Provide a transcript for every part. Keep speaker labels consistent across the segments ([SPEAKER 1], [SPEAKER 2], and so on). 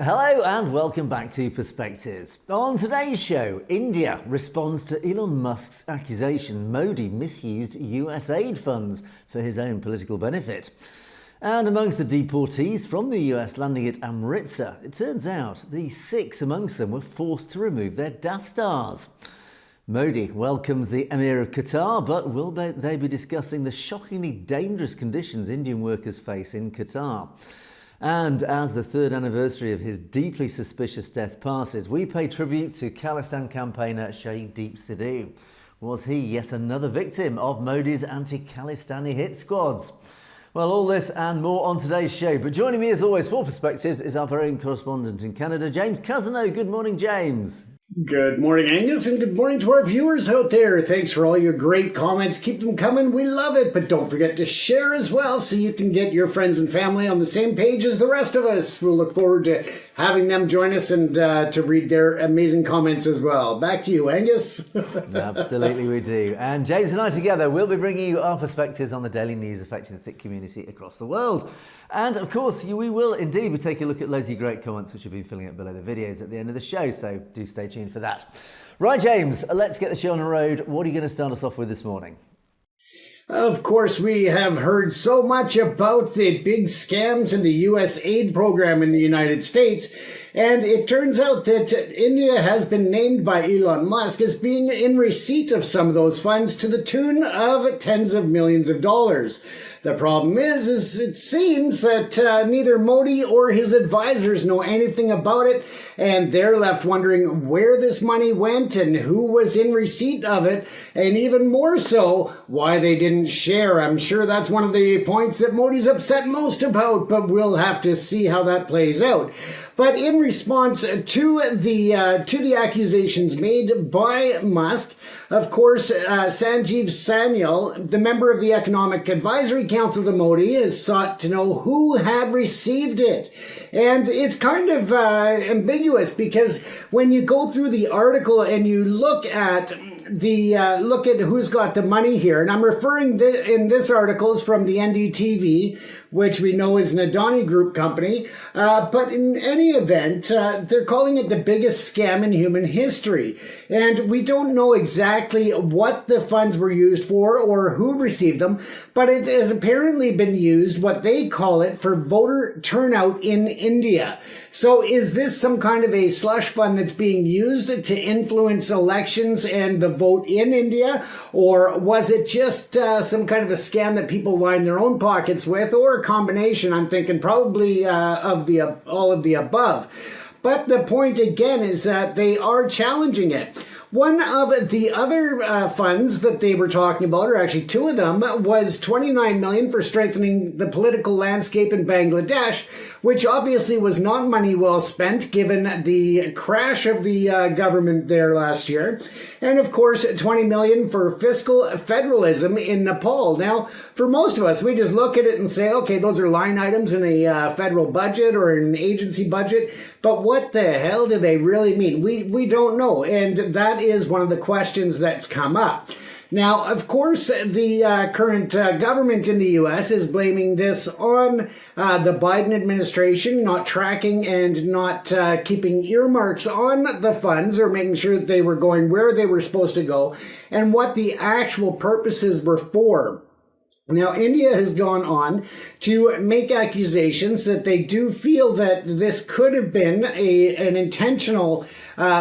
[SPEAKER 1] Hello and welcome back to Perspectives. On today's show, India responds to Elon Musk's accusation Modi misused USAid funds for his own political benefit. And amongst the deportees from the US landing at Amritsar, it turns out the Sikhs amongst them were forced to remove their Dastaars. Modi welcomes the Emir of Qatar, but will they be discussing the shockingly dangerous conditions Indian workers face in Qatar? And as the third anniversary of his deeply suspicious death passes, we pay tribute to Khalistan campaigner Shaheed Deep Sidhu. Was he yet another victim of Modi's anti-Khalistani hit squads? Well, all this and more on today's show. But joining me as always for Perspectives is our very own correspondent in Canada, James Cousineau. Good morning, James.
[SPEAKER 2] Good morning, Angus, and good morning to our viewers out there. Thanks for all your great comments. Keep them coming. We love it. But don't forget to share as well so you can get your friends and family on the same page as the rest of us. We'll look forward to having them join us and to read their amazing comments as well. Back to you, Angus.
[SPEAKER 1] Absolutely we do. And James and I together will be bringing you our perspectives on the daily news affecting the Sikh community across the world. And of course, we will indeed be taking a look at loads of great comments which have been filling up below the videos at the end of the show. So do stay tuned for that. Right, James, let's get the show on the road. What are you going to start us off with this morning?
[SPEAKER 2] Of course, we have heard so much about the big scams in the USAid program in the United States, and it turns out that India has been named by Elon Musk as being in receipt of some of those funds to the tune of tens of millions of dollars. The problem is it seems that neither Modi or his advisors know anything about it, and they're left wondering where this money went and who was in receipt of it, and even more so, why they didn't share. I'm sure that's one of the points that Modi's upset most about, but we'll have to see how that plays out. But in response to the accusations made by Musk, of course, Sanjeev Sanyal, the member of the Economic Advisory Council to Modi, has sought to know who had received it. And it's kind of ambiguous because when you go through the article and you look at who's got the money here, and I'm referring in this article is from the NDTV, which we know is an Adani Group company, but in any event, they're calling it the biggest scam in human history, and we don't know exactly what the funds were used for or who received them, but it has apparently been used, what they call it, for voter turnout in India. So is this some kind of a slush fund that's being used to influence elections and the vote in India? Or was it just some kind of a scam that people line their own pockets with, or a combination? I'm thinking probably all of the above. But the point again is that they are challenging it. One of the other funds that they were talking about, or actually two of them, was $29 million for strengthening the political landscape in Bangladesh, which obviously was not money well spent given the crash of the government there last year. And of course, $20 million for fiscal federalism in Nepal. Now, for most of us, we just look at it and say, okay, those are line items in a federal budget or an agency budget. But what the hell do they really mean? We don't know. And that is one of the questions that's come up. Now, of course, the current government in the U.S. is blaming this on the Biden administration not tracking and not keeping earmarks on the funds or making sure that they were going where they were supposed to go and what the actual purposes were for. Now, India has gone on to make accusations that they do feel that this could have been an intentional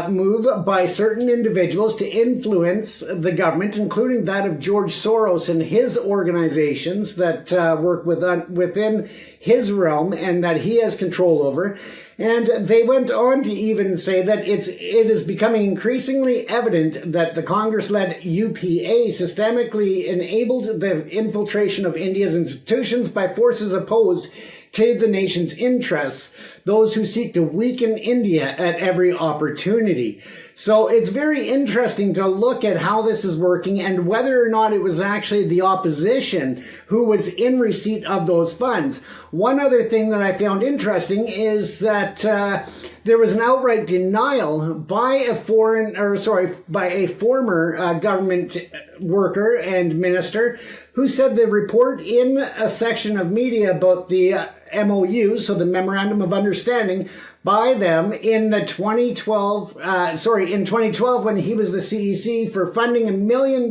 [SPEAKER 2] move by certain individuals to influence the government, including that of George Soros and his organizations that work within his realm and that he has control over. And they went on to even say that it is becoming increasingly evident that the Congress-led UPA systemically enabled the infiltration of India's institutions by forces opposed to the nation's interests, those who seek to weaken India at every opportunity. So it's very interesting to look at how this is working and whether or not it was actually the opposition who was in receipt of those funds. One other thing that I found interesting is that there was an outright denial by a former government worker and minister who said the report in a section of media about the MOU, so the Memorandum of Understanding, by them in the 2012, in 2012 when he was the CEC for funding $1 million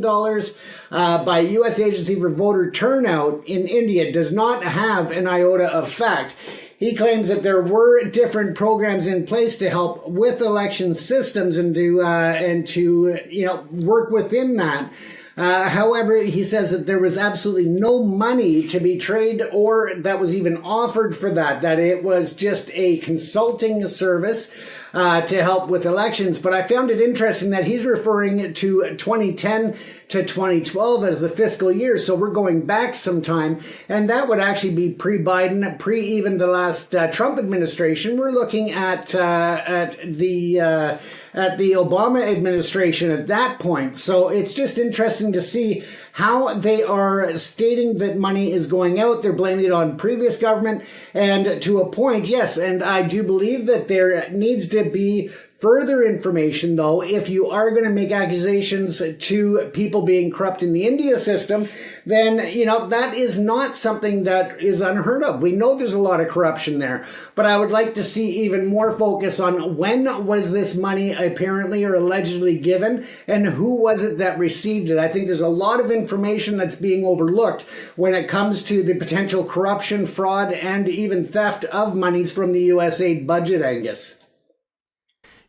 [SPEAKER 2] by U.S. Agency for Voter Turnout in India does not have an iota of fact. He claims that there were different programs in place to help with election systems and to work within that. However, he says that there was absolutely no money to be traded or that was even offered for that it was just a consulting service to help with elections. But I found it interesting that he's referring to 2010 to 2012 as the fiscal year. So we're going back some time, and that would actually be pre-Biden, pre-even the last Trump administration. We're looking at the Obama administration at that point. So it's just interesting to see how they are stating that money is going out. They're blaming it on previous government. And to a point, yes, and I do believe that there needs to be further information, though, if you are going to make accusations to people being corrupt in the India system, then, that is not something that is unheard of. We know there's a lot of corruption there, but I would like to see even more focus on when was this money apparently or allegedly given and who was it that received it. I think there's a lot of information that's being overlooked when it comes to the potential corruption, fraud, and even theft of monies from the USAid budget, Angus.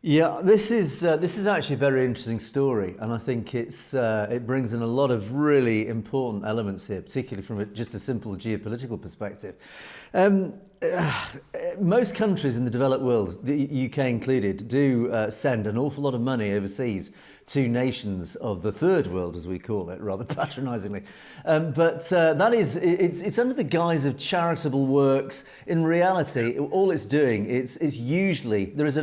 [SPEAKER 1] Yeah, this is actually a very interesting story, and I think it brings in a lot of really important elements here, particularly from just a simple geopolitical perspective. Most countries in the developed world, the UK included, do send an awful lot of money overseas to nations of the third world, as we call it, rather patronisingly. But that is, it's under the guise of charitable works. In reality, all it's doing, it's usually, there is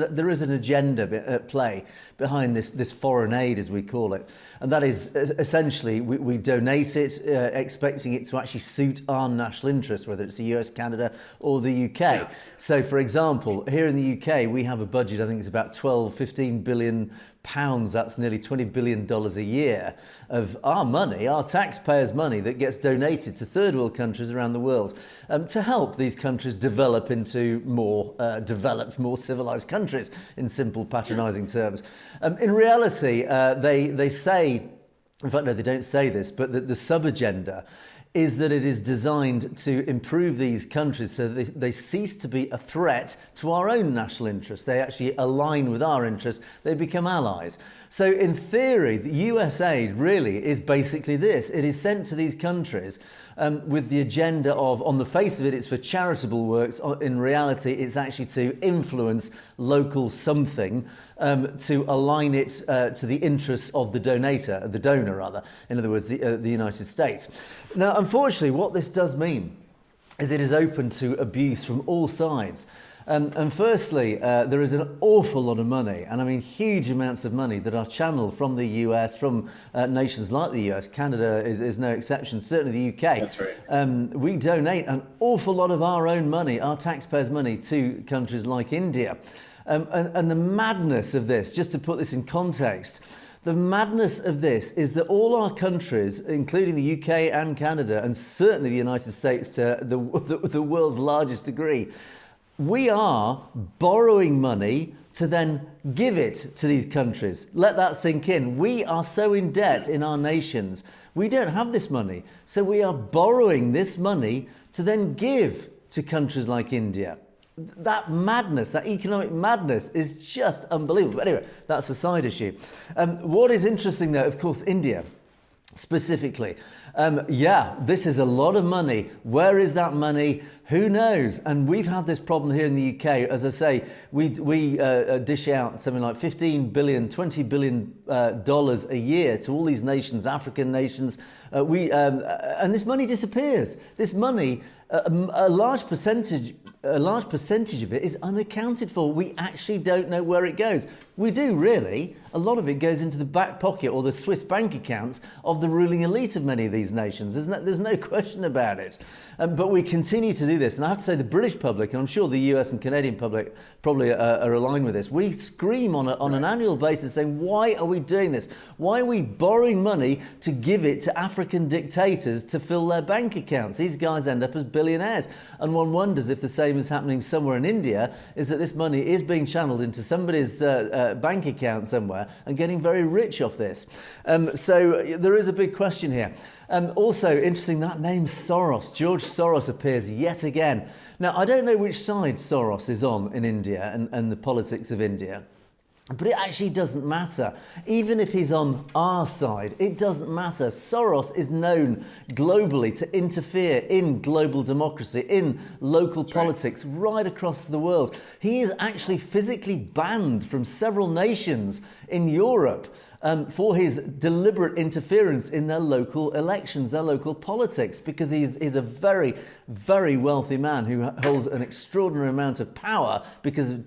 [SPEAKER 1] an agenda at play behind this foreign aid, as we call it. And that is essentially, we donate it, expecting it to actually suit our national interests, whether it's the US, Canada, or the UK. Yeah. So, for example, here in the UK, we have a budget, I think it's about 15 billion pounds, that's nearly $20 billion a year of our money, our taxpayers' money that gets donated to third world countries around the world to help these countries develop into more developed, more civilized countries, in simple patronising terms. In reality, they say, in fact, no, they don't say this, but the sub-agenda is that it is designed to improve these countries so that they cease to be a threat to our own national interests. They actually align with our interests. They become allies. So in theory, the USAid really is basically this. It is sent to these countries with the agenda of, on the face of it, it's for charitable works. In reality, it's actually to influence local something, to align it to the interests of the donor rather, in other words, the United States. Now, unfortunately, what this does mean is it is open to abuse from all sides. And firstly, there is an awful lot of money, and I mean huge amounts of money that are channeled from the US, from nations like the US. Canada is no exception, certainly the UK.
[SPEAKER 2] That's right.
[SPEAKER 1] We donate an awful lot of our own money, our taxpayers' money, to countries like India. And the madness of this, just to put this in context, the madness of this is that all our countries, including the UK and Canada, and certainly the United States to the world's largest degree, we are borrowing money to then give it to these countries. Let that sink in. We are so in debt in our nations. We don't have this money. So we are borrowing this money to then give to countries like India. That madness, that economic madness is just unbelievable. But anyway, that's a side issue. What is interesting though, of course, India specifically. This is a lot of money. Where is that money? Who knows? And we've had this problem here in the UK. As I say, we dish out something like $15 billion, $20 billion a year to all these nations, African nations. And this money disappears. This money, a large percentage a large percentage of it is unaccounted for. We actually don't know where it goes. We do, really. A lot of it goes into the back pocket or the Swiss bank accounts of the ruling elite of many of these nations. There's no question about it. But we continue to do this. And I have to say the British public, and I'm sure the US and Canadian public probably are aligned with this, we scream on an annual basis saying, why are we doing this? Why are we borrowing money to give it to African dictators to fill their bank accounts? These guys end up as billionaires. And one wonders if the same is happening somewhere in India, is that this money is being channeled into somebody's bank account somewhere and getting very rich off this. So there is a big question here. Also, interesting, that name Soros, George Soros, appears yet again. Now, I don't know which side Soros is on in India and the politics of India. But it actually doesn't matter. Even if he's on our side, it doesn't matter. Soros is known globally to interfere in global democracy, in local politics, right across the world. He is actually physically banned from several nations in Europe for his deliberate interference in their local elections, their local politics, because he's a very, very wealthy man who holds an extraordinary amount of power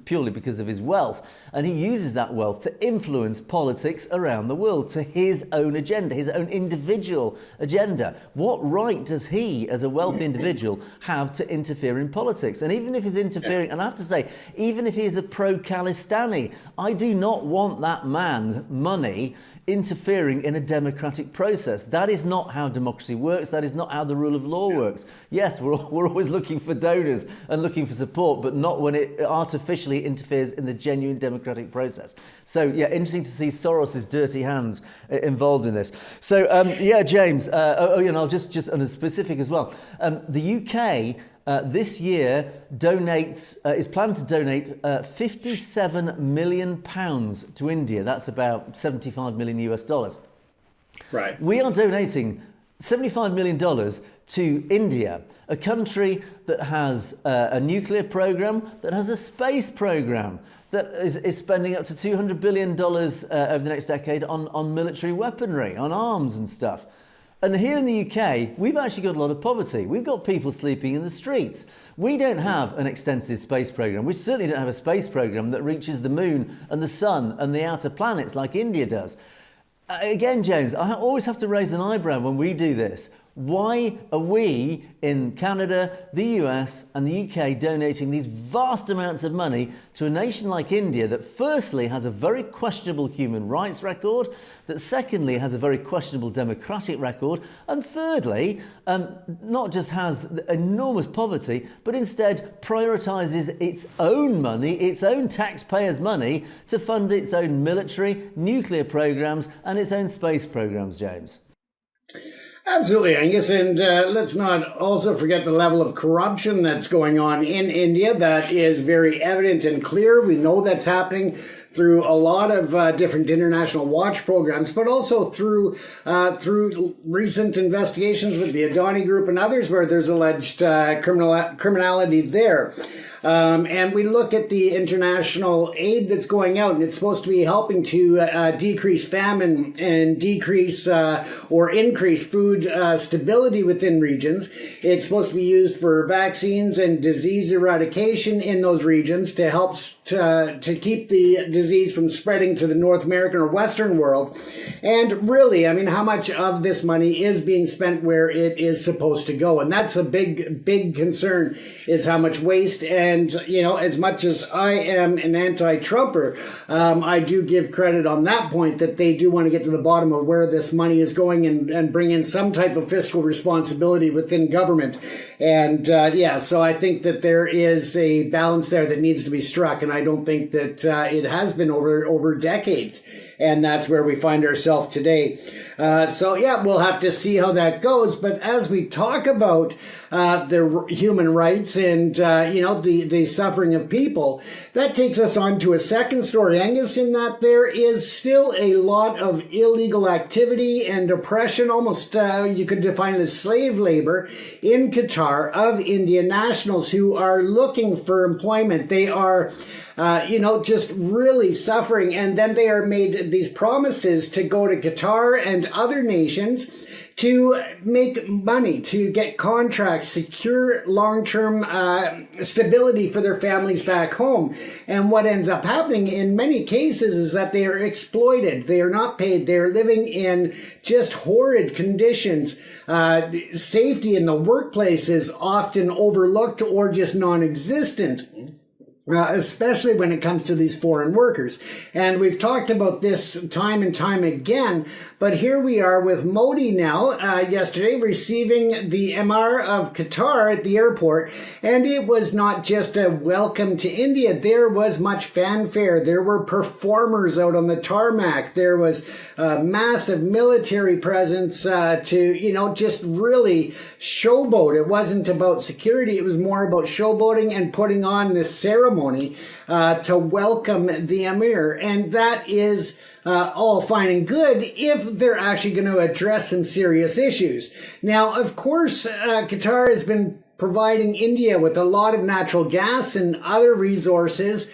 [SPEAKER 1] purely because of his wealth. And he uses that wealth to influence politics around the world to his own agenda, his own individual agenda. What right does he, as a wealthy individual, have to interfere in politics? And even if he's interfering, and I have to say, even if he is a pro-Khalistani, I do not want that man's money interfering in a democratic process. That is not how democracy works. That is not how the rule of law works. Yes, we're always looking for donors and looking for support, but not when it artificially interferes in the genuine democratic process. So, yeah, interesting to see Soros's dirty hands involved in this. So, James, and I'll just on a specific as well. The UK this year is planned to donate £57 million to India. That's about $75 million US dollars.
[SPEAKER 2] Right.
[SPEAKER 1] We are donating $75 million to India, a country that has a nuclear program, that has a space program, that is spending up to $200 billion over the next decade on military weaponry, on arms and stuff. And here in the UK, we've actually got a lot of poverty. We've got people sleeping in the streets. We don't have an extensive space program. We certainly don't have a space program that reaches the moon and the sun and the outer planets like India does. Again, James, I always have to raise an eyebrow when we do this. Why are we in Canada, the US and the UK donating these vast amounts of money to a nation like India that firstly has a very questionable human rights record, that secondly has a very questionable democratic record, and thirdly not just has enormous poverty, but instead prioritises its own money, its own taxpayers' money, to fund its own military, nuclear programs and its own space programs, James?
[SPEAKER 2] Absolutely, Angus. And let's not also forget the level of corruption that's going on in India. That is very evident and clear. We know that's happening through a lot of different international watch programs, but also through recent investigations with the Adani Group and others where there's alleged criminality there. And we look at the international aid that's going out, and it's supposed to be helping to decrease famine and decrease or increase food stability within regions. It's supposed to be used for vaccines and disease eradication in those regions to help to keep the disease from spreading to the North American or Western world. And really, I mean, how much of this money is being spent where it is supposed to go? And that's a big concern, is how much waste. And, you know, as much as I am an anti-Trumper, I do give credit on that point that they do want to get to the bottom of where this money is going and bring in some type of fiscal responsibility within government. And, so I think that there is a balance there that needs to be struck. And I don't think that it has been over decades. And that's where we find ourselves today. We'll have to see how that goes. But as we talk about the human rights and, the suffering of people, that takes us on to a second story, Angus, in that there is still a lot of illegal activity and oppression, almost you could define it as slave labor, in Qatar of Indian nationals who are looking for employment. They are just really suffering. And then they are made these promises to go to Qatar and other nations to make money, to get contracts, secure long-term stability for their families back home. And what ends up happening in many cases is that they are exploited. They are not paid. They are living in just horrid conditions. Safety in the workplace is often overlooked or just non-existent. Especially when it comes to these foreign workers. And we've talked about this time and time again, but here we are with Modi now, yesterday receiving the Emir of Qatar at the airport, and it was not just a welcome to India. There was much fanfare. There were performers out on the tarmac. There was a massive military presence to, just really showboat. It wasn't about security. It was more about showboating and putting on this ceremony to welcome the Emir. And that is all fine and good if they're actually going to address some serious issues. Now, of course, Qatar has been providing India with a lot of natural gas and other resources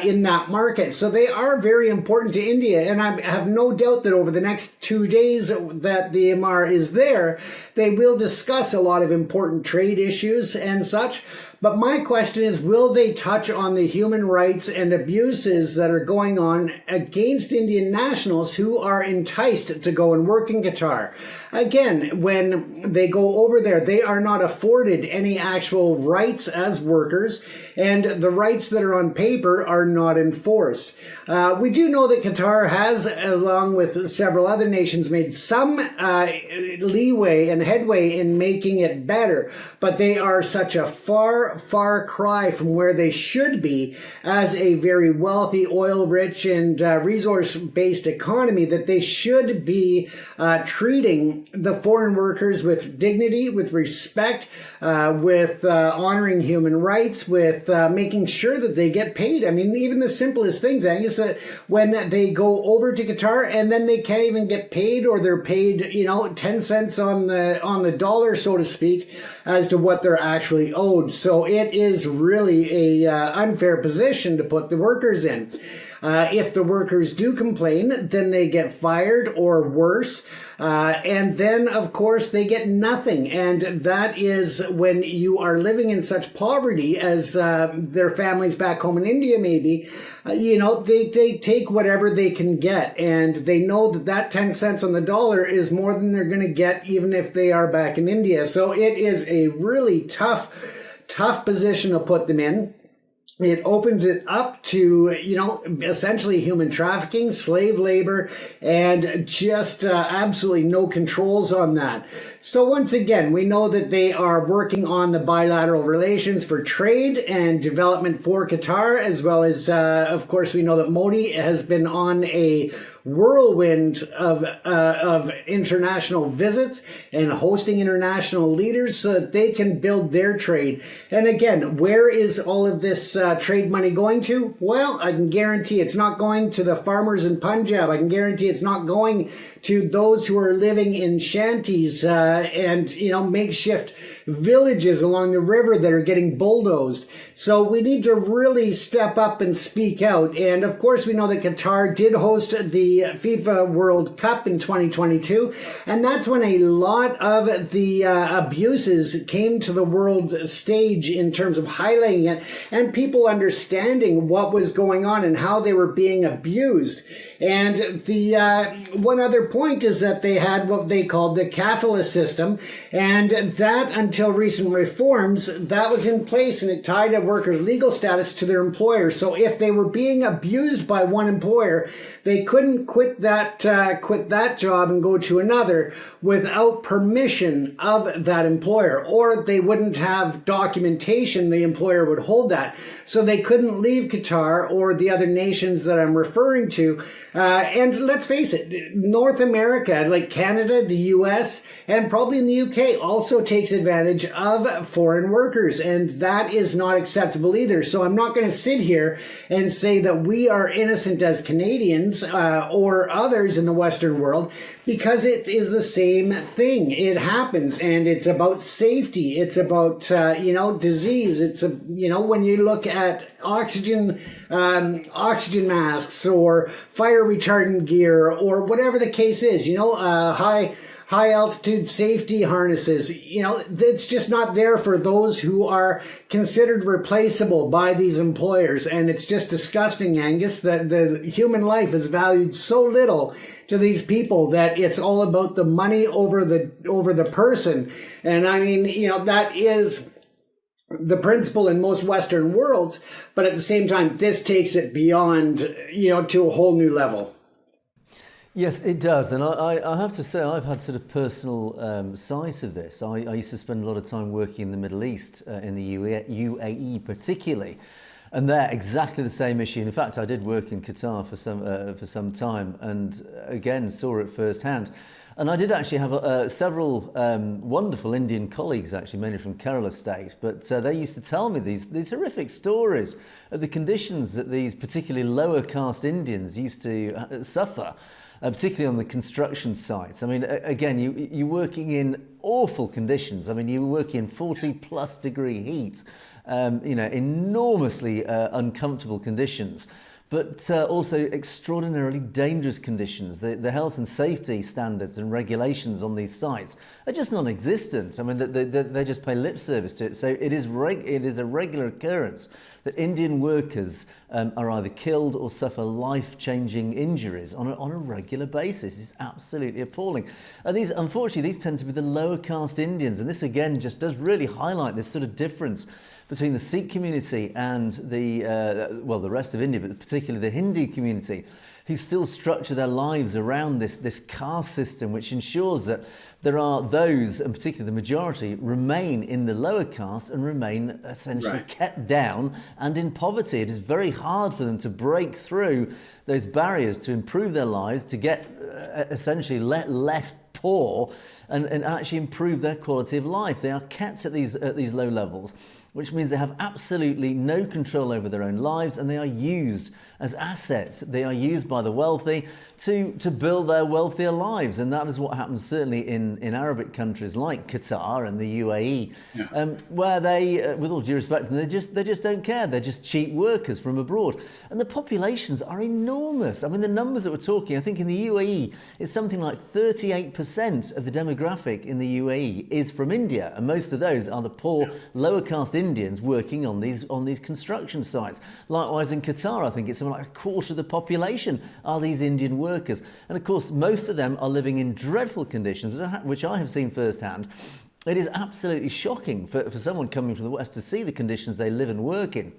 [SPEAKER 2] in that market. So they are very important to India. And I have no doubt that over the next 2 days that the Emir is there, they will discuss a lot of important trade issues and such. But my question is, will they touch on the human rights and abuses that are going on against Indian nationals who are enticed to go and work in Qatar? Again, when they go over there, they are not afforded any actual rights as workers, and the rights that are on paper are not enforced. We do know that Qatar has, along with several other nations, made some leeway and headway in making it better, but they are such a far cry from where they should be as a very wealthy, oil-rich, and resource-based economy that they should be treating the foreign workers with dignity, with respect, with honoring human rights, with making sure that they get paid. I mean, even the simplest things, Angus, that when they go over to Qatar and then they can't even get paid, or they're paid, 10 cents on the dollar, so to speak, as to what they're actually owed. So it is really a unfair position to put the workers in. If the workers do complain, then they get fired or worse. And then, of course, they get nothing. And that is when you are living in such poverty as their families back home in India maybe, they take whatever they can get. And they know that 10 cents on the dollar is more than they're going to get even if they are back in India. So it is a really tough position to put them in. It opens it up to, essentially human trafficking, slave labor, and just absolutely no controls on that. So once again, we know that they are working on the bilateral relations for trade and development for Qatar, as well as, of course, we know that Modi has been on a whirlwind of international visits and hosting international leaders so that they can build their trade. And again, where is all of this trade money going to? Well, I can guarantee it's not going to the farmers in Punjab. I can guarantee it's not going to those who are living in shanties and makeshift villages along the river that are getting bulldozed. So we need to really step up and speak out. And of course, we know that Qatar did host the FIFA World Cup in 2022, and that's when a lot of the abuses came to the world stage in terms of highlighting it and people understanding what was going on and how they were being abused. And the one other point is that they had what they called the kafala system, and that until recent reforms, that was in place, and it tied a worker's legal status to their employer. So if they were being abused by one employer, they couldn't quit that job and go to another without permission of that employer, or they wouldn't have documentation the employer would hold that. So they couldn't leave Qatar or the other nations that I'm referring to. And let's face it, North America, like Canada, the US, and probably in the UK, also takes advantage of foreign workers. And that is not acceptable either. So I'm not going to sit here and say that we are innocent as Canadians or others in the Western world, because it is the same thing. It happens, and it's about safety. It's about, disease. It's, when you look at oxygen masks or fire retardant gear or whatever the case is, high altitude safety harnesses. You know, it's just not there for those who are considered replaceable by these employers. And it's just disgusting, Angus, that the human life is valued so little to these people that it's all about the money over the person. And I mean, you know, that is the principle in most Western worlds, but at the same time, this takes it beyond, you know, to a whole new level.
[SPEAKER 1] Yes, it does. And I have to say, I've had sort of personal sight of this. I used to spend a lot of time working in the Middle East, in the UAE particularly. And there, exactly the same issue. In fact, I did work in Qatar for some time, and again, saw it firsthand. And I did actually have several wonderful Indian colleagues, actually, mainly from Kerala state, but they used to tell me these horrific stories of the conditions that these particularly lower caste Indians used to suffer, particularly on the construction sites. I mean, again, you're working in awful conditions. I mean, you were working in 40+ degree heat, you know, enormously uncomfortable conditions, but also extraordinarily dangerous conditions. The health and safety standards and regulations on these sites are just non-existent. I mean, they just pay lip service to it. So it is a regular occurrence that Indian workers are either killed or suffer life-changing injuries on a regular basis. It's absolutely appalling. And unfortunately, these tend to be the lower caste Indians. And this, again, just does really highlight this sort of difference between the Sikh community and the rest of India, but particularly the Hindu community, who still structure their lives around this caste system, which ensures that there are those, and particularly the majority, remain in the lower caste and remain essentially kept down and in poverty. It is very hard for them to break through those barriers to improve their lives, to get essentially less poor and actually improve their quality of life. They are kept at these low levels, which means they have absolutely no control over their own lives, and they are used as assets. They are used by the wealthy to build their wealthier lives. And that is what happens certainly in Arabic countries like Qatar and the UAE, where they, with all due respect, they just don't care. They're just cheap workers from abroad. And the populations are enormous. I mean, the numbers that we're talking, I think in the UAE, it's something like 38% of the demographic in the UAE is from India. And most of those are the poor, lower caste Indians working on these construction sites. Likewise in Qatar, I think it's something like a quarter of the population are these Indian workers. And of course, most of them are living in dreadful conditions, which I have seen firsthand. It is absolutely shocking for someone coming from the West to see the conditions they live and work in.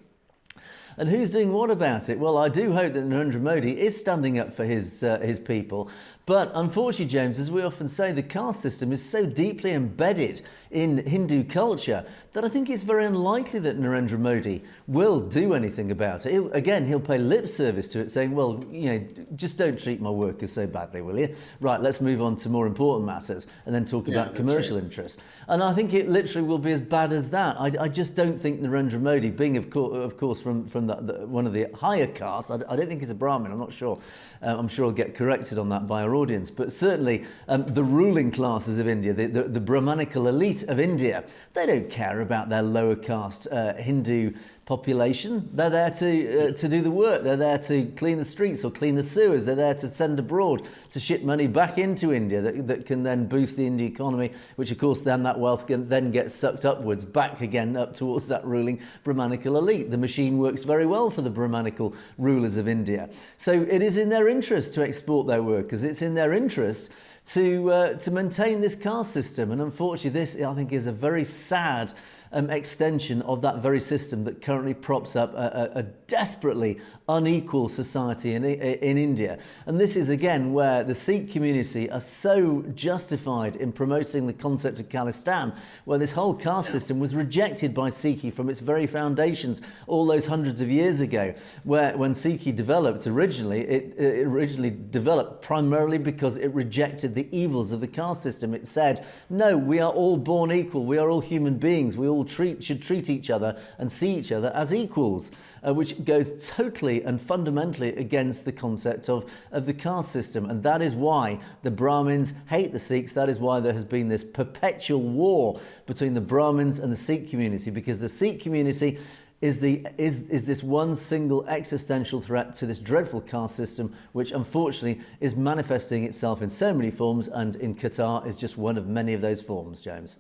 [SPEAKER 1] And who's doing what about it? Well, I do hope that Narendra Modi is standing up for his people. But unfortunately, James, as we often say, the caste system is so deeply embedded in Hindu culture that I think it's very unlikely that Narendra Modi will do anything about it. He'll pay lip service to it, saying, well, you know, just don't treat my workers so badly, will you? Right, let's move on to more important matters and then talk about commercial interests. And I think it literally will be as bad as that. I just don't think Narendra Modi, being of course from one of the higher castes, I don't think he's a Brahmin, I'm not sure. I'm sure I'll get corrected on that by our audience, but certainly the ruling classes of India, the Brahmanical elite of India, they don't care about their lower caste Hindu population. They're there to do the work. They're there to clean the streets or clean the sewers. They're there to send abroad, to ship money back into India that can then boost the Indian economy, which of course then that wealth can then get sucked upwards, back again up towards that ruling Brahmanical elite. The machine works very well for the Brahmanical rulers of India. So it is in their interest to export their workers. It's in their interest to maintain this caste system. And unfortunately, this, I think, is a very sad extension of that very system that currently props up a desperately unequal society in India. And this is, again, where the Sikh community are so justified in promoting the concept of Khalistan, where this whole caste system was rejected by Sikhi from its very foundations all those hundreds of years ago, where when Sikhi developed originally, it originally developed primarily because it rejected the evils of the caste system. It said, no, we are all born equal, we are all human beings, we all should treat each other and see each other as equals, which goes totally and fundamentally against the concept of the caste system. And that is why the Brahmins hate the Sikhs. That is why there has been this perpetual war between the Brahmins and the Sikh community, because the Sikh community is this one single existential threat to this dreadful caste system, which unfortunately is manifesting itself in so many forms, and in Qatar is just one of many of those forms, James.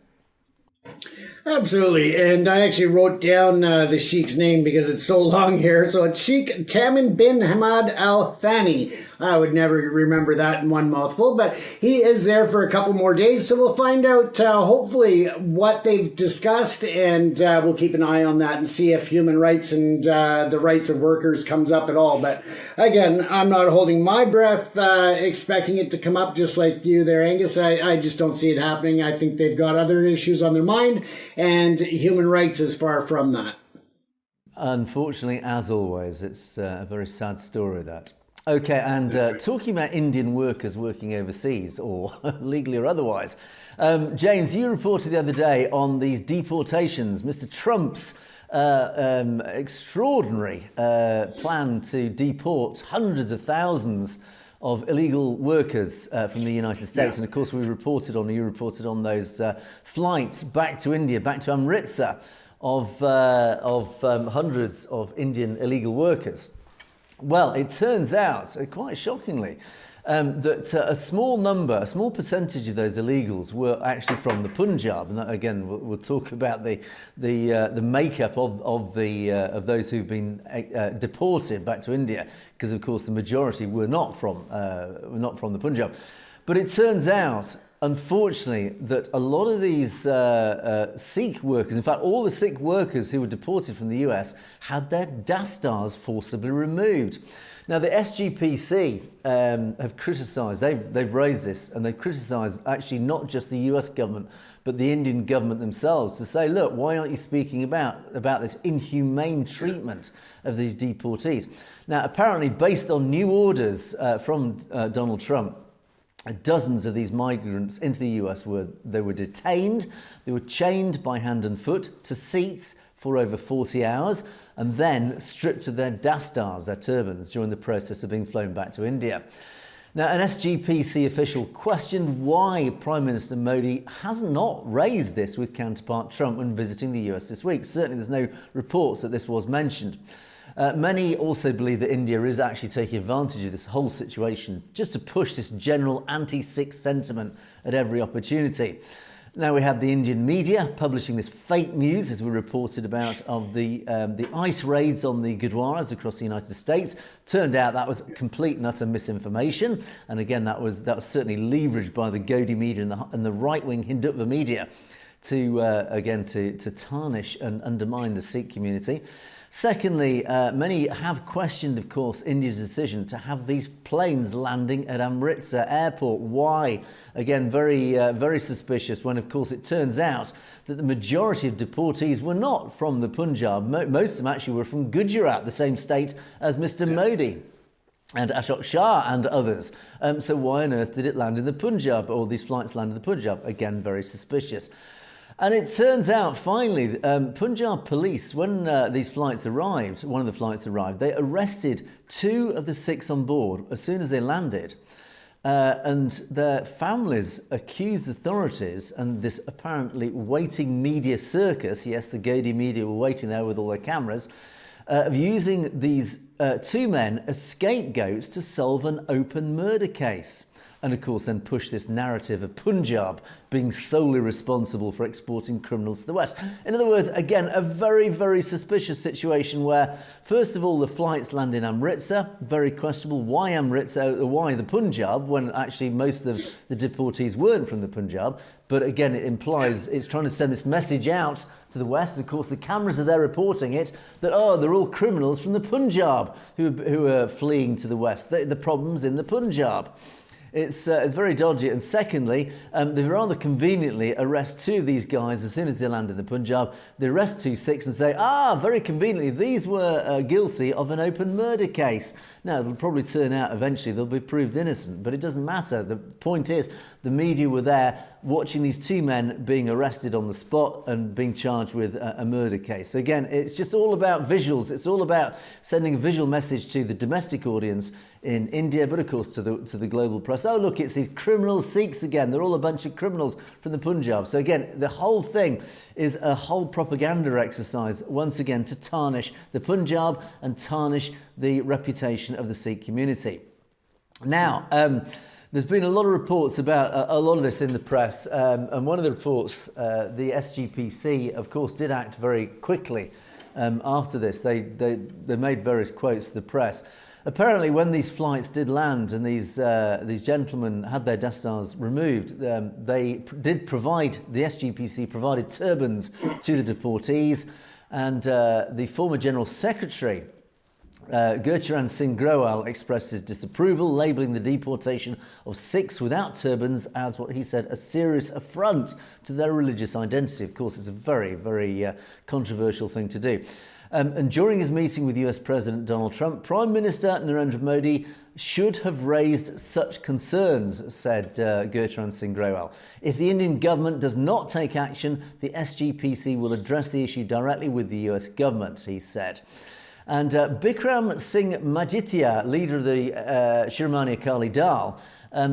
[SPEAKER 2] Absolutely, and I actually wrote down the sheikh's name because it's so long here. So it's Sheikh Tamim bin Hamad Al Thani. I would never remember that in one mouthful, but he is there for a couple more days, so we'll find out hopefully what they've discussed, and we'll keep an eye on that and see if human rights and the rights of workers comes up at all. But again, I'm not holding my breath expecting it to come up, just like you there, Angus. I just don't see it happening. I think they've got other issues on their mind, and human rights is far from that.
[SPEAKER 1] Unfortunately, as always, it's a very sad story, that. Okay, and talking about Indian workers working overseas, or legally or otherwise, James, you reported the other day on these deportations, Mr. Trump's extraordinary plan to deport hundreds of thousands of illegal workers from the United States. And of course, you reported on those flights back to India, back to Amritsar, of hundreds of Indian illegal workers. Well, it turns out, quite shockingly, that a small percentage of those illegals were actually from the Punjab, and that, again, we'll talk about the makeup of those who've been deported back to India, because of course the majority were not from the Punjab. But it turns out, unfortunately, that a lot of these Sikh workers, in fact, all the Sikh workers who were deported from the US, had their Dastaars forcibly removed. Now, the SGPC have criticised, they've raised this, and they've criticised actually not just the US government, but the Indian government themselves, to say, look, why aren't you speaking about this inhumane treatment of these deportees? Now, apparently, based on new orders from Donald Trump, dozens of these migrants into the US were detained, they were chained by hand and foot to seats for over 40 hours, and then stripped of their Dastaars, their turbans, during the process of being flown back to India. Now, an SGPC official questioned why Prime Minister Modi has not raised this with counterpart Trump when visiting the US this week. Certainly there's no reports that this was mentioned. Many also believe that India is actually taking advantage of this whole situation just to push this general anti-Sikh sentiment at every opportunity. Now, we had the Indian media publishing this fake news, as we reported about, of the ICE raids on the Gurdwaras across the United States. Turned out that was complete and utter misinformation. And again, that was certainly leveraged by the Godi media and the right-wing Hindutva media to tarnish and undermine the Sikh community. Secondly, many have questioned, of course, India's decision to have these planes landing at Amritsar airport. Why? Again, very suspicious, when, of course, it turns out that the majority of deportees were not from the Punjab. Most of them actually were from Gujarat, the same state as Mr. Modi and Ashok Shah and others. So why on earth did it land in the Punjab, or these flights land in the Punjab? Again, very suspicious. And it turns out, finally, Punjab police, when these flights arrived, one of the flights arrived, they arrested 2 of the Sikhs on board as soon as they landed. And their families accused authorities and this apparently waiting media circus, yes, the Godi media were waiting there with all their cameras, of using these 2 men as scapegoats to solve an open murder case. And of course then push this narrative of Punjab being solely responsible for exporting criminals to the West. In other words, again, a very, very suspicious situation where, first of all, the flights land in Amritsar, very questionable. Why Amritsar, why the Punjab, when actually most of the deportees weren't from the Punjab? But again, it implies it's trying to send this message out to the West. And of course, the cameras are there reporting it, that, they're all criminals from the Punjab who are fleeing to the West. The problem's in the Punjab. It's very dodgy. And secondly, they rather conveniently arrest 2 of these guys as soon as they land in the Punjab. They arrest 2 Sikhs and say, very conveniently, these were guilty of an open murder case. Now, it'll probably turn out eventually they'll be proved innocent, but it doesn't matter. The point is, the media were there watching these 2 men being arrested on the spot and being charged with a murder case. Again, it's just all about visuals. It's all about sending a visual message to the domestic audience in India, but of course to the global press press, oh look, it's these criminal Sikhs again, they're all a bunch of criminals from the Punjab. So again, the whole thing is a whole propaganda exercise, once again, to tarnish the Punjab and tarnish the reputation of the Sikh community. Now, there's been a lot of reports about a lot of this in the press, and one of the reports, the SGPC, of course, did act very quickly after this. They made various quotes to the press. Apparently, when these flights did land and these gentlemen had their Dastaars removed, they did provide, the SGPC provided turbans to the deportees, and the former General Secretary, Gurcharan Singh Grewal, expressed his disapproval, labelling the deportation of Sikhs without turbans as what he said a serious affront to their religious identity. Of course, it's a very, very controversial thing to do. And during his meeting with US President Donald Trump, Prime Minister Narendra Modi should have raised such concerns, said Gurcharan Singh Grewal. If the Indian government does not take action, the SGPC will address the issue directly with the US government, he said. And Bikram Singh Majithia, leader of the Shiromani Akali Dal,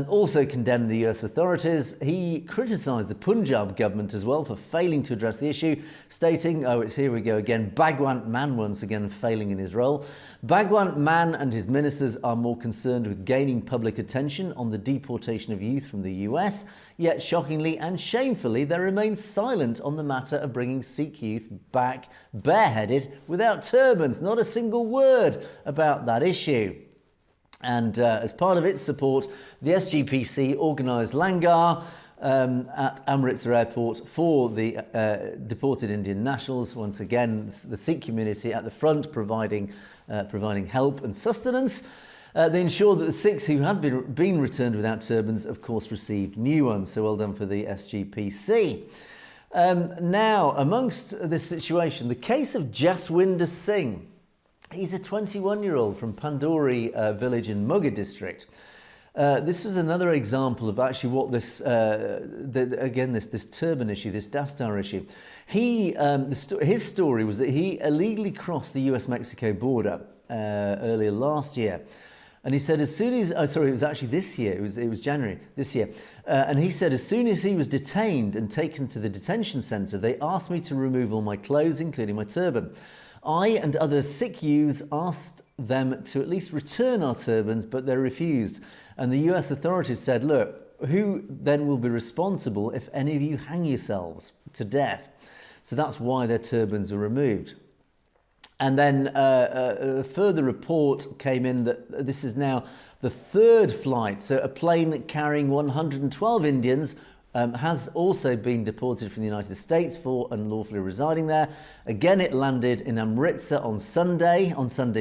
[SPEAKER 1] also condemned the US authorities. He criticised the Punjab government as well for failing to address the issue, stating, oh, it's here we go again, Bhagwant Mann once again failing in his role. Bhagwant Mann and his ministers are more concerned with gaining public attention on the deportation of youth from the US, yet shockingly and shamefully they remain silent on the matter of bringing Sikh youth back bareheaded without turbans. Not a single word about that issue. And as part of its support, the SGPC organised Langar at Amritsar Airport for the deported Indian nationals. Once again, the Sikh community at the front providing help and sustenance. They ensured that the Sikhs who had been returned without turbans, of course, received new ones. So well done for the SGPC. Now, amongst this situation, the case of Jaswinder Singh. He's a 21-year-old from Pandori village in Mugger district. This was another example of actually what this, this turban issue, this Dastaar issue. His story was that he illegally crossed the US-Mexico border earlier last year. And he said as soon as, it was actually this year, it was January this year. And he said as soon as he was detained and taken to the detention centre, they asked me to remove all my clothes, including my turban. I and other Sikh youths asked them to at least return our turbans, but they refused. And the US authorities said, look, who then will be responsible if any of you hang yourselves to death? So that's why their turbans were removed. And then a further report came in that this is now the third flight. So a plane carrying 112 Indians has also been deported from the United States for unlawfully residing there. Again, it landed in Amritsar on Sunday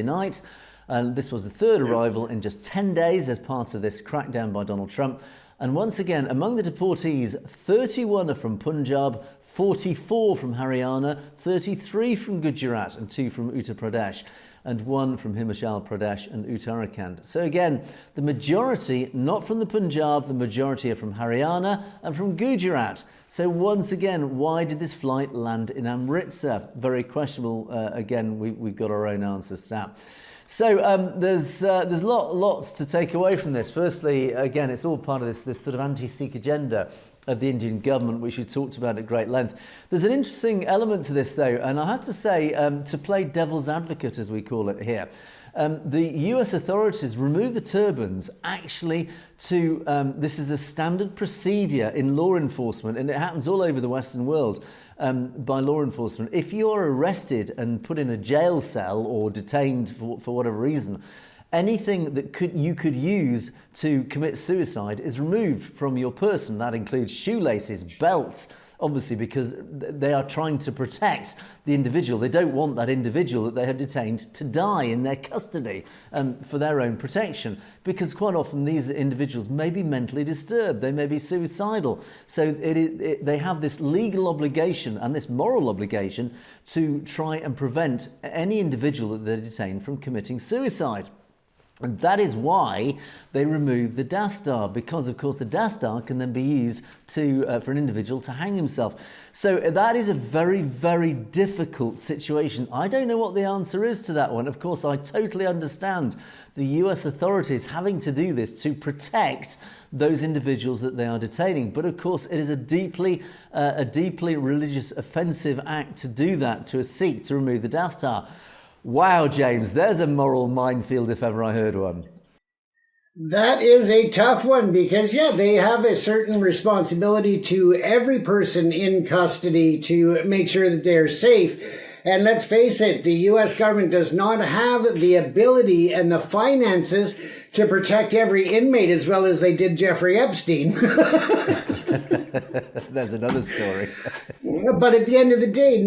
[SPEAKER 1] night. And this was the third arrival in just 10 days as part of this crackdown by Donald Trump. And once again, among the deportees, 31 are from Punjab, 44 from Haryana, 33 from Gujarat and 2 from Uttar Pradesh, and 1 from Himachal Pradesh and Uttarakhand. So again, the majority, not from the Punjab, the majority are from Haryana and from Gujarat. So once again, why did this flight land in Amritsar? Very questionable. Again, we've got our own answers to that. So there's lots to take away from this. Firstly, again, it's all part of this sort of anti-Sikh agenda of the Indian government, which we talked about at great length. There's an interesting element to this, though, and I have to say, to play devil's advocate, as we call it here, the US authorities remove the turbans actually to, this is a standard procedure in law enforcement, and it happens all over the Western world by law enforcement. If you're arrested and put in a jail cell or detained for whatever reason, anything that you could use to commit suicide is removed from your person. That includes shoelaces, belts, obviously because they are trying to protect the individual. They don't want that individual that they have detained to die in their custody for their own protection, because quite often these individuals may be mentally disturbed, they may be suicidal. So they have this legal obligation and this moral obligation to try and prevent any individual that they're detained from committing suicide. And that is why they removed the Dastaar, because, of course, the Dastaar can then be used for an individual to hang himself. So that is a very, very difficult situation. I don't know what the answer is to that one. Of course, I totally understand the US authorities having to do this to protect those individuals that they are detaining. But, of course, it is a deeply religious offensive act to do that to a Sikh, to remove the Dastaar. Wow, James, there's a moral minefield if ever I heard one.
[SPEAKER 2] That is a tough one because, yeah, they have a certain responsibility to every person in custody to make sure that they're safe. And let's face it, the U.S. government does not have the ability and the finances to protect every inmate as well as they did Jeffrey Epstein.
[SPEAKER 1] There's another story.
[SPEAKER 2] But at the end of the day,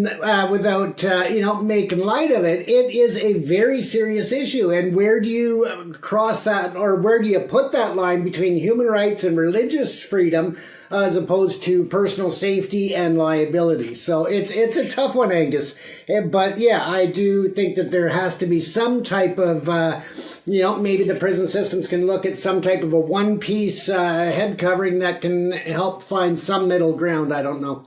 [SPEAKER 2] without making light of it, it is a very serious issue. And where do you cross that, or where do you put that line between human rights and religious freedom, as opposed to personal safety and liability? So it's a tough one, Angus. But yeah, I do think that there has to be some type of, maybe the prison systems can look at some type of a one-piece head covering that can help find some middle ground. I don't know.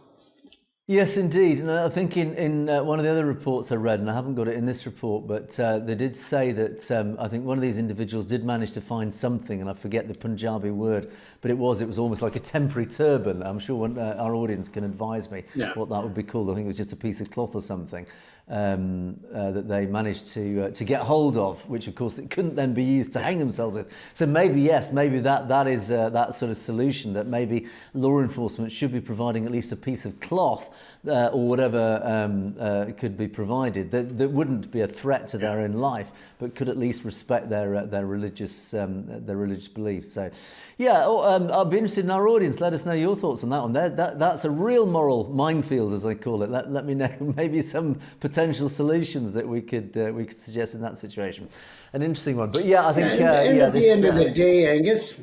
[SPEAKER 1] Yes, indeed. And I think in one of the other reports I read, and I haven't got it in this report, but they did say that I think one of these individuals did manage to find something, and I forget the Punjabi word, but it was almost like a temporary turban. I'm sure our audience can advise me what that would be called. I think it was just a piece of cloth or something that they managed to get hold of, which of course it couldn't then be used to hang themselves with. So maybe that is that sort of solution, that maybe law enforcement should be providing at least a piece of cloth or whatever could be provided that wouldn't be a threat to their own life, but could at least respect their religious beliefs. So, yeah, I'll be interested in our audience. Let us know your thoughts on that one. That's a real moral minefield, as I call it. Let me know maybe some potential solutions that we could suggest in that situation. An interesting one, but yeah, I think
[SPEAKER 2] at the end of the day, Angus.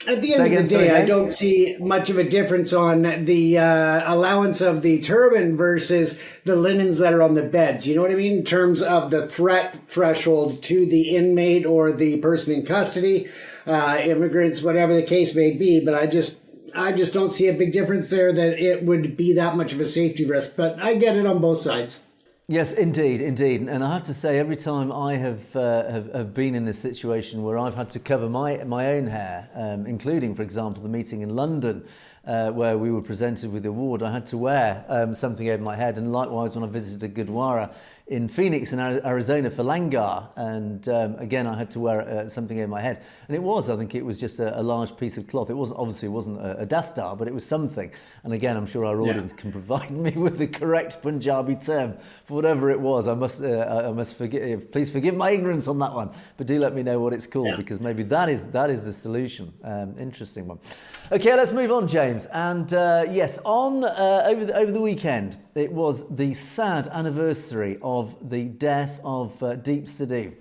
[SPEAKER 2] At the end of the day, I don't see much of a difference on the allowance of the turban versus the linens that are on the beds. You know what I mean? In terms of the threat threshold to the inmate or the person in custody, immigrants, whatever the case may be. But I just don't see a big difference there, that it would be that much of a safety risk. But I get it on both sides.
[SPEAKER 1] Yes, indeed. And I have to say, every time I have been in this situation where I've had to cover my own hair, including, for example, the meeting in London, where we were presented with the award, I had to wear something over my head. And likewise, when I visited Gurdwara in Phoenix in Arizona for Langar, and again, I had to wear something over my head. And I think it was just a large piece of cloth. It wasn't a Dastaar, but it was something. And again, I'm sure our audience can provide me with the correct Punjabi term for whatever it was. I must forgive. Please forgive my ignorance on that one, but do let me know what it's called, because maybe that is the solution. Interesting one. Okay, let's move on, James. And yes, over the weekend, it was the sad anniversary of the death of Deep Sidhu.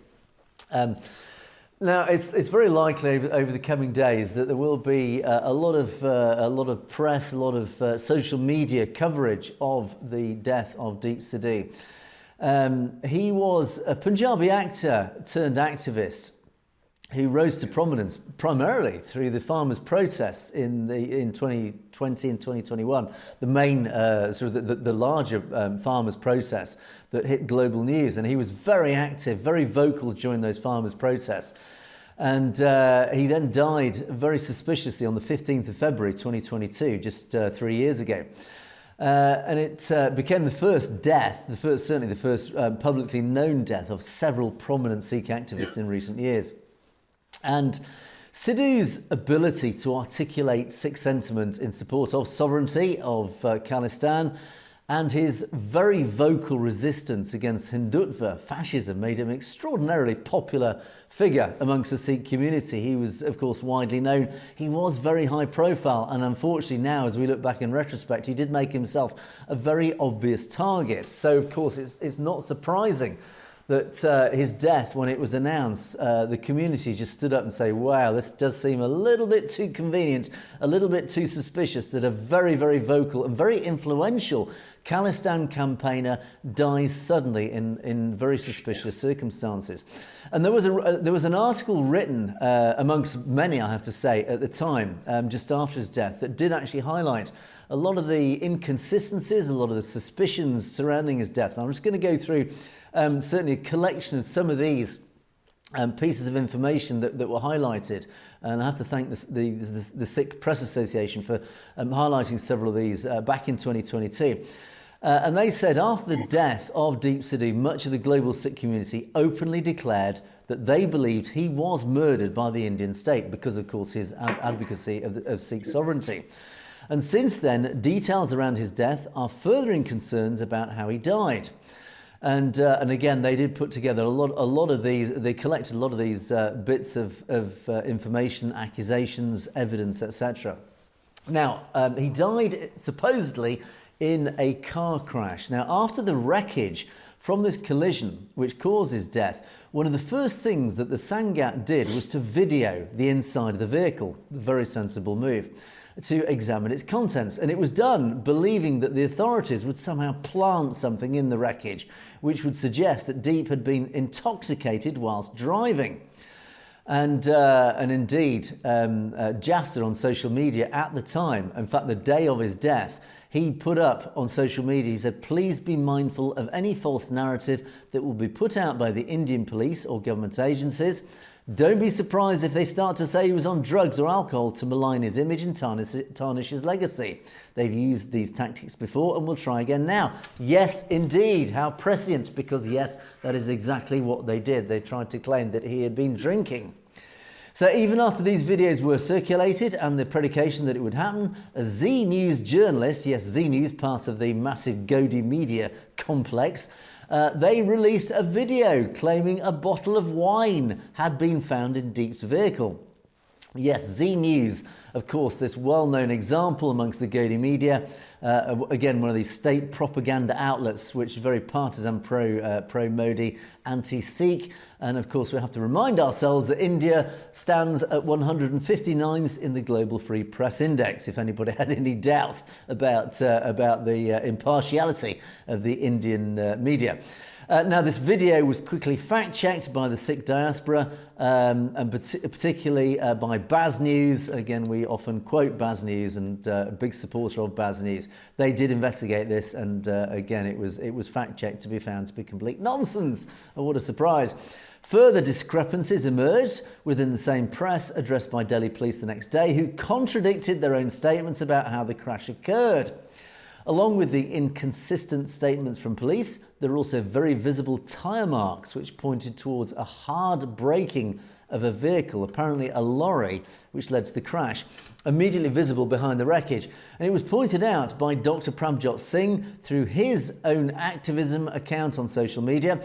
[SPEAKER 1] Now, it's very likely over the coming days that there will be a lot of press, a lot of social media coverage of the death of Deep Sidhu. He was a Punjabi actor turned activist who rose to prominence primarily through the farmers' protests in 2020 and 2021, the main the larger farmers' protests that hit global news. And he was very active, very vocal during those farmers' protests. And he then died very suspiciously on the 15th of February 2022, just 3 years ago. And it became the first publicly known death of several prominent Sikh activists in recent years. And Sidhu's ability to articulate Sikh sentiment in support of sovereignty of Khalistan and his very vocal resistance against Hindutva, fascism, made him an extraordinarily popular figure amongst the Sikh community. He was, of course, widely known. He was very high profile, and unfortunately now, as we look back in retrospect, he did make himself a very obvious target. So, of course, it's not surprising that his death, when it was announced, the community just stood up and say, wow, this does seem a little bit too convenient, a little bit too suspicious that a very, very vocal and very influential Khalistan campaigner dies suddenly in very suspicious circumstances. And there was an article written amongst many, I have to say, at the time, just after his death, that did actually highlight a lot of the inconsistencies, a lot of the suspicions surrounding his death. And I'm just going to go through certainly a collection of some of these pieces of information that were highlighted, and I have to thank the Sikh Press Association for highlighting several of these back in 2022. And they said after the death of Deep Sidhu, much of the global Sikh community openly declared that they believed he was murdered by the Indian state because, of course, his advocacy of Sikh sovereignty. And since then, details around his death are furthering concerns about how he died. And again, they did put together a lot of these. They collected a lot of these bits of information, accusations, evidence, etc. Now, he died supposedly in a car crash. Now, after the wreckage from this collision, which caused his death, one of the first things that the Sangat did was to video the inside of the vehicle. A very sensible move, to examine its contents. And it was done believing that the authorities would somehow plant something in the wreckage, which would suggest that Deep had been intoxicated whilst driving. And indeed, Jasser on social media at the time, in fact, the day of his death, he put up on social media, he said, please be mindful of any false narrative that will be put out by the Indian police or government agencies. Don't be surprised if they start to say he was on drugs or alcohol to malign his image and tarnish his legacy. They've used these tactics before and will try again now. Yes, indeed. How prescient, because yes, that is exactly what they did. They tried to claim that he had been drinking. So even after these videos were circulated and the predication that it would happen, a Z News journalist, yes, Z News, part of the massive Godi media complex, they released a video claiming a bottle of wine had been found in Deep's vehicle. Yes, Z News, of course, this well-known example amongst the Godi media, again, one of these state propaganda outlets, which is very partisan, pro-Modi, anti-Sikh. And of course, we have to remind ourselves that India stands at 159th in the Global Free Press Index, if anybody had any doubt about the impartiality of the Indian media. Now, this video was quickly fact-checked by the Sikh diaspora, and particularly by Baz News. Again, we often quote Baz News, and a big supporter of Baz News. They did investigate this, and again, it was fact-checked to be found to be complete nonsense. Oh, what a surprise. Further discrepancies emerged within the same press, addressed by Delhi police the next day, who contradicted their own statements about how the crash occurred. Along with the inconsistent statements from police, there are also very visible tyre marks which pointed towards a hard braking of a vehicle, apparently a lorry, which led to the crash, immediately visible behind the wreckage. And it was pointed out by Dr. Prabhjot Singh through his own activism account on social media.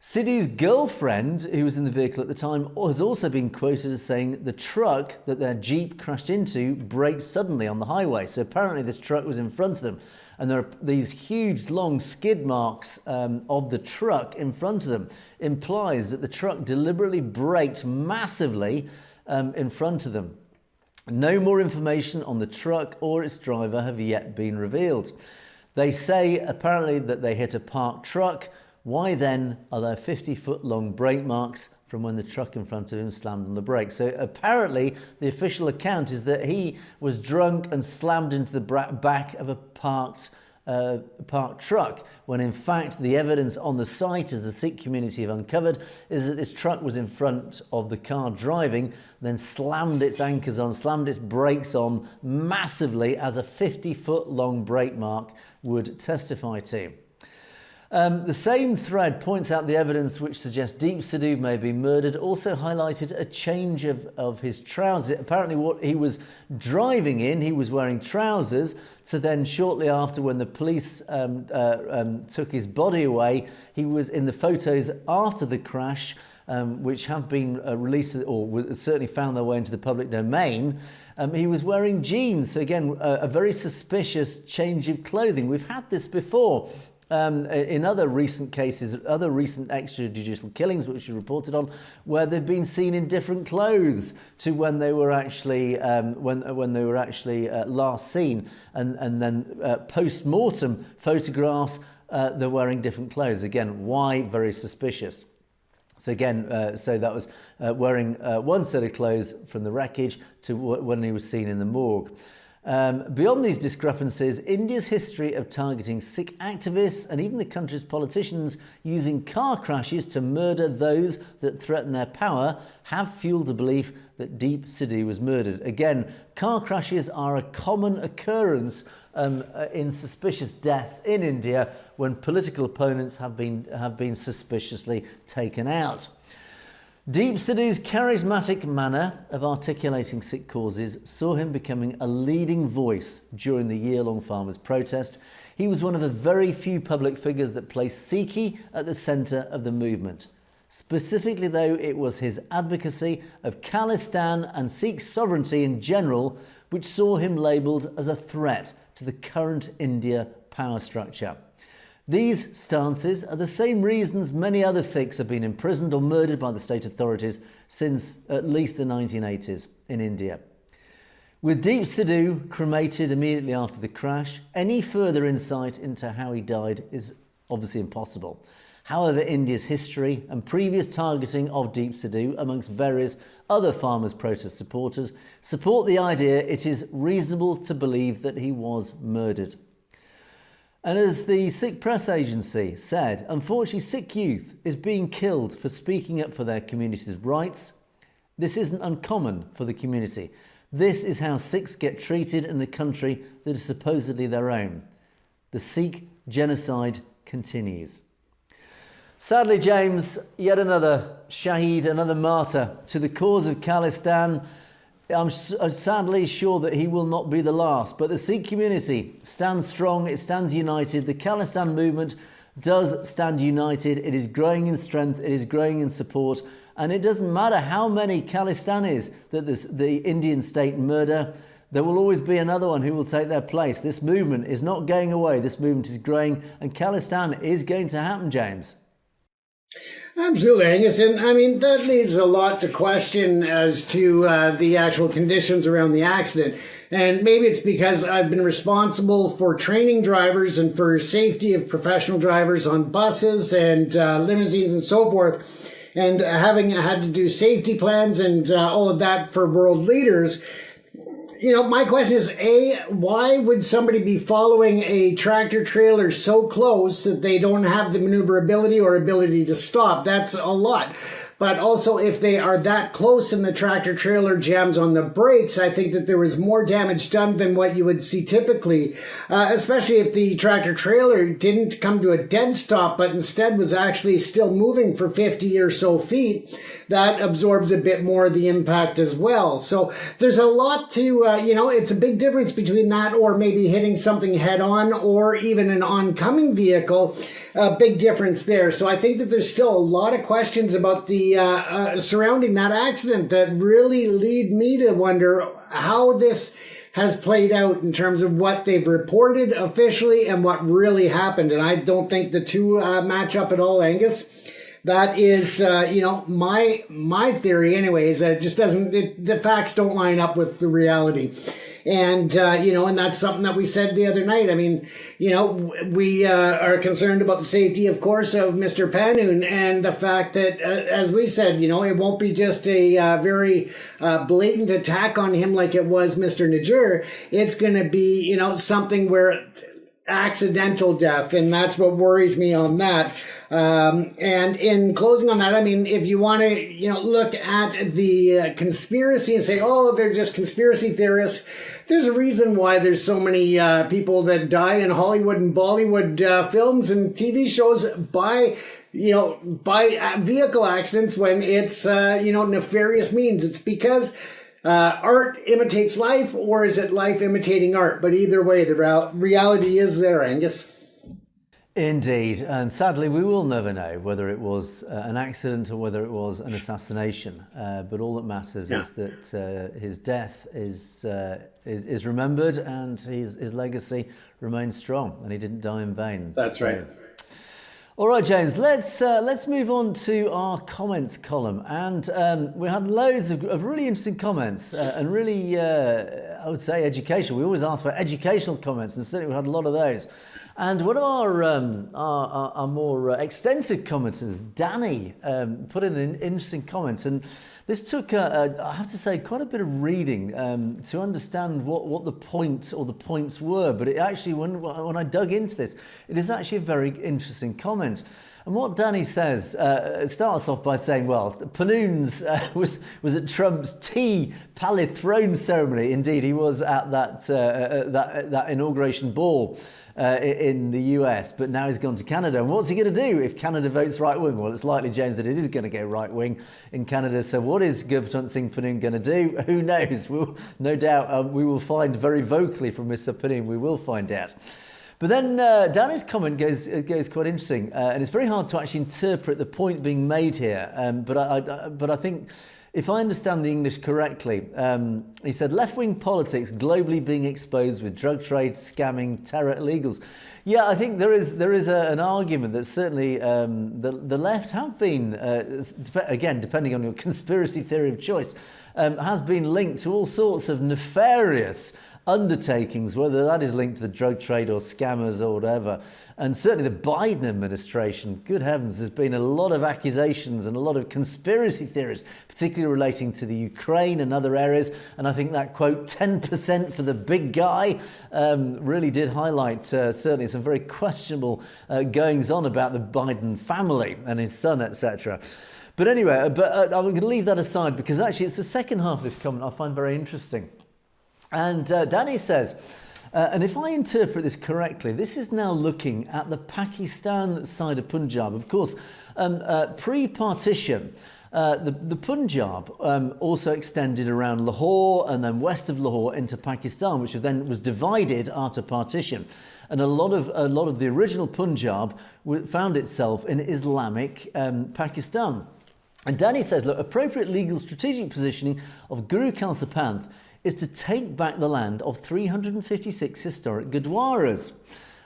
[SPEAKER 1] Sidhu's girlfriend, who was in the vehicle at the time, has also been quoted as saying the truck that their Jeep crashed into braked suddenly on the highway. So apparently this truck was in front of them. And there are these huge, long skid marks of the truck in front of them. Implies that the truck deliberately braked massively in front of them. No more information on the truck or its driver have yet been revealed. They say apparently that they hit a parked truck. Why then are there 50-foot long brake marks from when the truck in front of him slammed on the brakes? So apparently the official account is that he was drunk and slammed into the back of a parked truck, when in fact the evidence on the site, as the Sikh community have uncovered, is that this truck was in front of the car driving, then slammed its anchors on, slammed its brakes on massively, as a 50-foot long brake mark would testify to. The same thread points out the evidence which suggests Deep Sidhu may be murdered, also highlighted a change of his trousers. Apparently what he was driving in, he was wearing trousers, so then shortly after, when the police took his body away, he was in the photos after the crash, which have been released or certainly found their way into the public domain. He was wearing jeans, so again, a very suspicious change of clothing. We've had this before. in other recent cases, other recent extrajudicial killings which we reported on, where they've been seen in different clothes to when they were actually when they were actually last seen, and then post-mortem photographs they're wearing different clothes. Again, why? Very suspicious. So again, so that was wearing one set of clothes from the wreckage to when he was seen in the morgue. Beyond these discrepancies, India's history of targeting Sikh activists and even the country's politicians using car crashes to murder those that threaten their power have fueled the belief that Deep Sidhu was murdered. Again, car crashes are a common occurrence in suspicious deaths in India when political opponents have been suspiciously taken out. Deep Sidhu's charismatic manner of articulating Sikh causes saw him becoming a leading voice during the year-long farmers' protest. He was one of the very few public figures that placed Sikhi at the centre of the movement. Specifically, though, it was his advocacy of Khalistan and Sikh sovereignty in general which saw him labelled as a threat to the current India power structure. These stances are the same reasons many other Sikhs have been imprisoned or murdered by the state authorities since at least the 1980s in India. With Deep Sidhu cremated immediately after the crash, any further insight into how he died is obviously impossible. However, India's history and previous targeting of Deep Sidhu amongst various other farmers' protest supporters support the idea it is reasonable to believe that he was murdered. And as the Sikh press agency said, unfortunately, Sikh youth is being killed for speaking up for their community's rights. This isn't uncommon for the community. This is how Sikhs get treated in the country that is supposedly their own. The Sikh genocide continues. Sadly, James, yet another Shaheed, another martyr to the cause of Khalistan. I'm sadly sure that he will not be the last, but the Sikh community stands strong, it stands united. The Khalistan movement does stand united. It is growing in strength, it is growing in support, and it doesn't matter how many Khalistanis that the Indian state murder, there will always be another one who will take their place. This movement is not going away, this movement is growing, and Khalistan is going to happen, James.
[SPEAKER 2] Absolutely, Angus. And I mean, that leaves a lot to question as to the actual conditions around the accident. And maybe it's because I've been responsible for training drivers and for safety of professional drivers on buses and limousines and so forth. And having had to do safety plans and all of that for world leaders. You know, my question is, A, why would somebody be following a tractor trailer so close that they don't have the maneuverability or ability to stop? That's a lot. But also, if they are that close and the tractor trailer jams on the brakes, I think that there was more damage done than what you would see typically, especially if the tractor trailer didn't come to a dead stop, but instead was actually still moving for 50 or so feet. That absorbs a bit more of the impact as well. So there's a lot to, it's a big difference between that or maybe hitting something head on or even an oncoming vehicle. A big difference there. So I think that there's still a lot of questions about the surrounding that accident that really lead me to wonder how this has played out in terms of what they've reported officially and what really happened. And I don't think the two match up at all, Angus. That is, my theory anyway, is that it just doesn't, the facts don't line up with the reality. And, and that's something that we said the other night. I mean, we are concerned about the safety, of course, of Mr. Panoon and the fact that, as we said, it won't be just a very blatant attack on him like it was Mr. Najjar. It's going to be, something where accidental death. And that's what worries me on that. And in closing on that, I mean, if you want to, look at the conspiracy and say, oh, they're just conspiracy theorists, there's a reason why there's so many people that die in Hollywood and Bollywood films and TV shows by vehicle accidents when it's, nefarious means. It's because art imitates life, or is it life imitating art? But either way, the reality is there, Angus.
[SPEAKER 1] Indeed, and sadly we will never know whether it was an accident or whether it was an assassination, but all that matters is that his death is remembered and his legacy remains strong, and he didn't die in vain.
[SPEAKER 2] That's right.
[SPEAKER 1] All right, James, let's move on to our comments column. And we had loads of really interesting comments and really, I would say, educational. We always ask for educational comments, and certainly we had a lot of those. And one of our more extensive commenters, Danny, put in an interesting comment. And this took, I have to say, quite a bit of reading to understand what the point or the points were. But it actually, when I dug into this, it is actually a very interesting comment. And what Danny says starts off by saying, well, Panoons was at Trump's tea palace throne ceremony. Indeed, he was at that inauguration ball in the US, but now he's gone to Canada. And what's he going to do if Canada votes right wing? Well, it's likely, James, that it is going to go right wing in Canada. So what is Gurpatwant Singh Panoon going to do? Who knows? No doubt we will find very vocally from Mr. Panoon. We will find out. But then Danny's comment goes quite interesting, and it's very hard to actually interpret the point being made here. But I think, if I understand the English correctly, he said left-wing politics globally being exposed with drug trade, scamming, terror, illegals. Yeah, I think there is an argument that certainly the left have been, again, depending on your conspiracy theory of choice, has been linked to all sorts of nefarious undertakings, whether that is linked to the drug trade or scammers or whatever. And certainly the Biden administration, good heavens, there's been a lot of accusations and a lot of conspiracy theories, particularly relating to the Ukraine and other areas. And I think that quote, 10% for the big guy, really did highlight certainly some very questionable goings on about the Biden family and his son, etc. But anyway, I'm going to leave that aside, because actually it's the second half of this comment I find very interesting. And Danny says, and if I interpret this correctly, this is now looking at the Pakistan side of Punjab. Of course, pre-partition, the Punjab also extended around Lahore and then west of Lahore into Pakistan, which then was divided after partition. And a lot of the original Punjab found itself in Islamic Pakistan. And Danny says, look, appropriate legal strategic positioning of Guru Khalsa Panth is to take back the land of 356 historic Gurdwaras.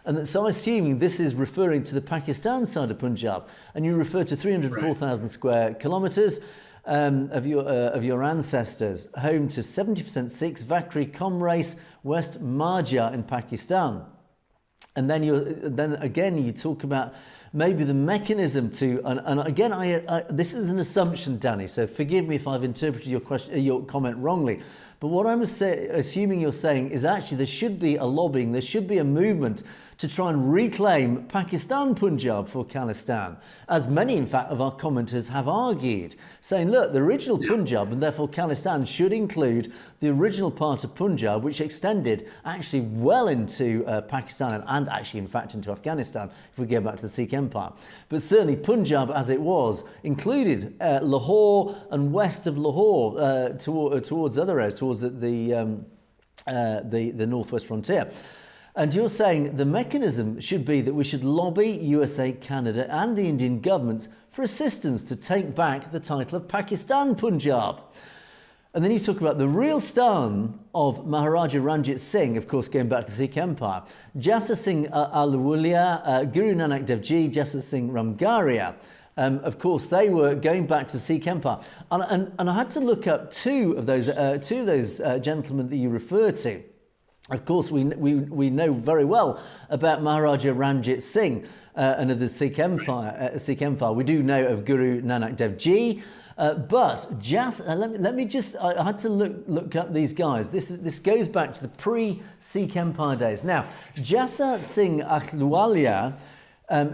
[SPEAKER 1] And so I'm assuming this is referring to the Pakistan side of Punjab, and you refer to 304,000 square kilometres of your ancestors, home to 70% Sikhs, Vakri, Comrace, West Marja in Pakistan. And then again you talk about maybe the mechanism to, and again this is an assumption, Danny, so forgive me if I've interpreted your comment wrongly. But what I'm assuming you're saying is actually there should be a lobbying, there should be a movement to try and reclaim Pakistan Punjab for Khalistan, as many, in fact, of our commenters have argued, saying, look, the original Punjab and therefore Khalistan should include the original part of Punjab, which extended actually well into Pakistan and actually, in fact, into Afghanistan, if we go back to the Sikh Empire. But certainly Punjab, as it was, included Lahore and west of Lahore towards other areas, towards the northwest frontier. And you're saying the mechanism should be that we should lobby USAid, Canada and the Indian governments for assistance to take back the title of Pakistan Punjab. And then you talk about the real son of Maharaja Ranjit Singh, of course, going back to the Sikh Empire, Jassa Singh Ahluwalia, Guru Nanak Dev Ji, Jassa Singh Ramgarhia. Of course, they were going back to the Sikh Empire. And I had to look up two of those gentlemen that you refer to. Of course, we know very well about Maharaja Ranjit Singh and of the Sikh Empire. We do know of Guru Nanak Dev Ji, but let me just. I had to look up these guys. This goes back to the pre-Sikh Empire days. Now, Jassa Singh Ahluwalia.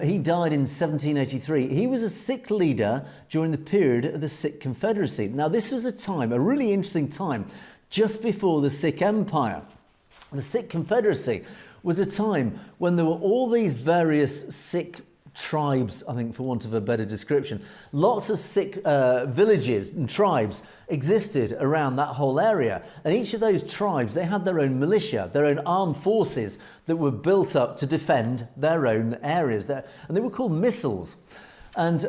[SPEAKER 1] He died in 1783. He was a Sikh leader during the period of the Sikh Confederacy. Now, this was a really interesting time, just before the Sikh Empire. The Sikh Confederacy was a time when there were all these various Sikh tribes, I think for want of a better description. Lots of Sikh villages and tribes existed around that whole area. And each of those tribes, they had their own militia, their own armed forces that were built up to defend their own areas. And they were called missals. And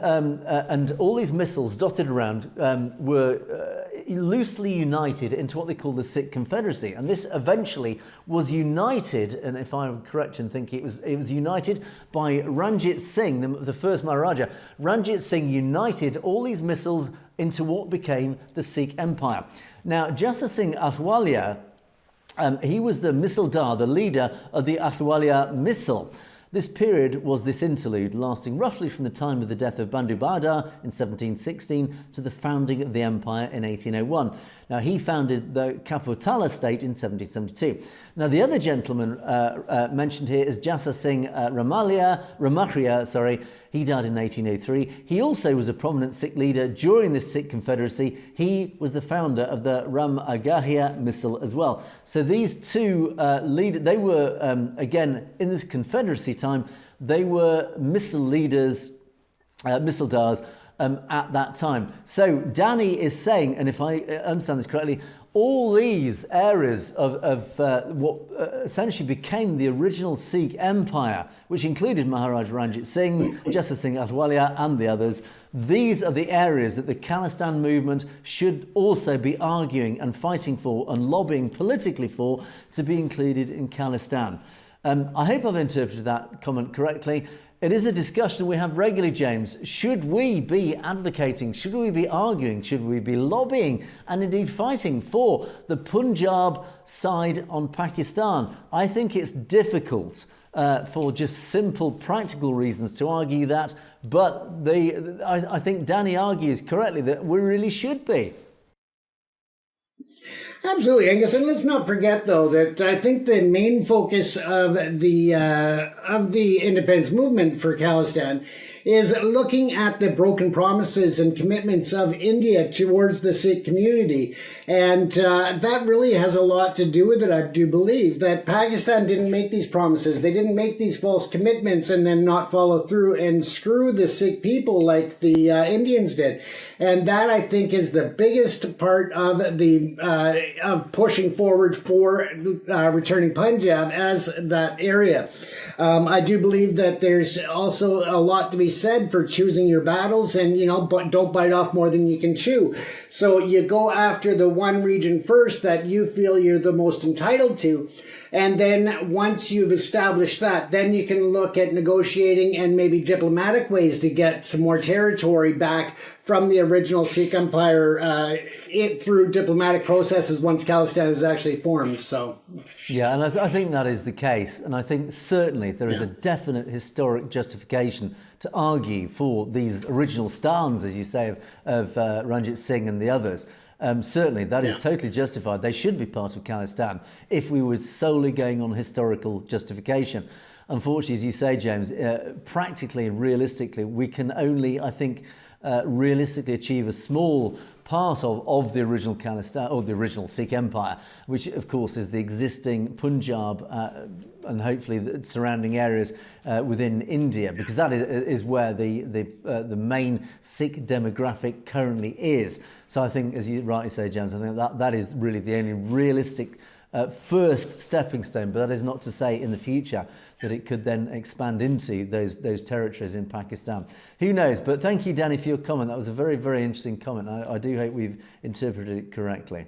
[SPEAKER 1] all these missals dotted around were loosely united into what they call the Sikh Confederacy. And this eventually was united, and if I'm correct in thinking it was united by Ranjit Singh, the first Maharaja. Ranjit Singh united all these missals into what became the Sikh Empire. Now, Jassa Singh Ahluwalia, he was the Misildar, the leader of the Ahluwalia Misl. This period was this interlude lasting roughly from the time of the death of Bandhu Badar in 1716 to the founding of the empire in 1801. Now, he founded the Kapurthala state in 1772. Now, the other gentleman mentioned here is Jassa Singh Ramakhria. He died in 1803. He also was a prominent Sikh leader during the Sikh Confederacy. He was the founder of the Ram Agahia Misl as well. So these two leaders, they were, again, in this Confederacy time, they were Misl leaders, Misildars, at that time. So Danny is saying, and if I understand this correctly, all these areas of what essentially became the original Sikh Empire, which included Maharaja Ranjit Singh's, Jassa Singh Ahluwalia and the others, these are the areas that the Khalistan movement should also be arguing and fighting for and lobbying politically for to be included in Khalistan. I hope I've interpreted that comment correctly. It is a discussion we have regularly, James. Should we be advocating, should we be arguing, should we be lobbying and indeed fighting for the Punjab side on Pakistan? I think it's difficult for just simple practical reasons to argue that, but I think Danny argues correctly that we really should be.
[SPEAKER 2] Absolutely, Angus, and let's not forget, though, that I think the main focus of the independence movement for Khalistan is looking at the broken promises and commitments of India towards the Sikh community. And that really has a lot to do with it, I do believe, that Pakistan didn't make these promises. They didn't make these false commitments and then not follow through and screw the Sikh people like the Indians did. And that, I think, is the biggest part of the of pushing forward for returning Punjab as that area. I do believe that there's also a lot to be said for choosing your battles and, but don't bite off more than you can chew. So you go after the one region first that you feel you're the most entitled to. And then once you've established that, then you can look at negotiating and maybe diplomatic ways to get some more territory back from the original Sikh Empire through diplomatic processes once Khalistan is actually formed. So,
[SPEAKER 1] yeah, and I think that is the case. And I think certainly there is a definite historic justification to argue for these original stans, as you say, of Ranjit Singh and the others. Certainly, that is totally justified. They should be part of Khalistan if we were solely going on historical justification. Unfortunately, as you say, James, practically and realistically, we can only, I think, realistically achieve a small part of the original Khalistan, or the original Sikh Empire, which of course is the existing Punjab and hopefully the surrounding areas within India, because that is where the main Sikh demographic currently is. So I think, as you rightly say, James, I think that is really the only realistic first stepping stone, but that is not to say in the future that it could then expand into those territories in Pakistan. Who knows? But thank you, Danny, for your comment. That was a very, very interesting comment. I do hope we've interpreted it correctly.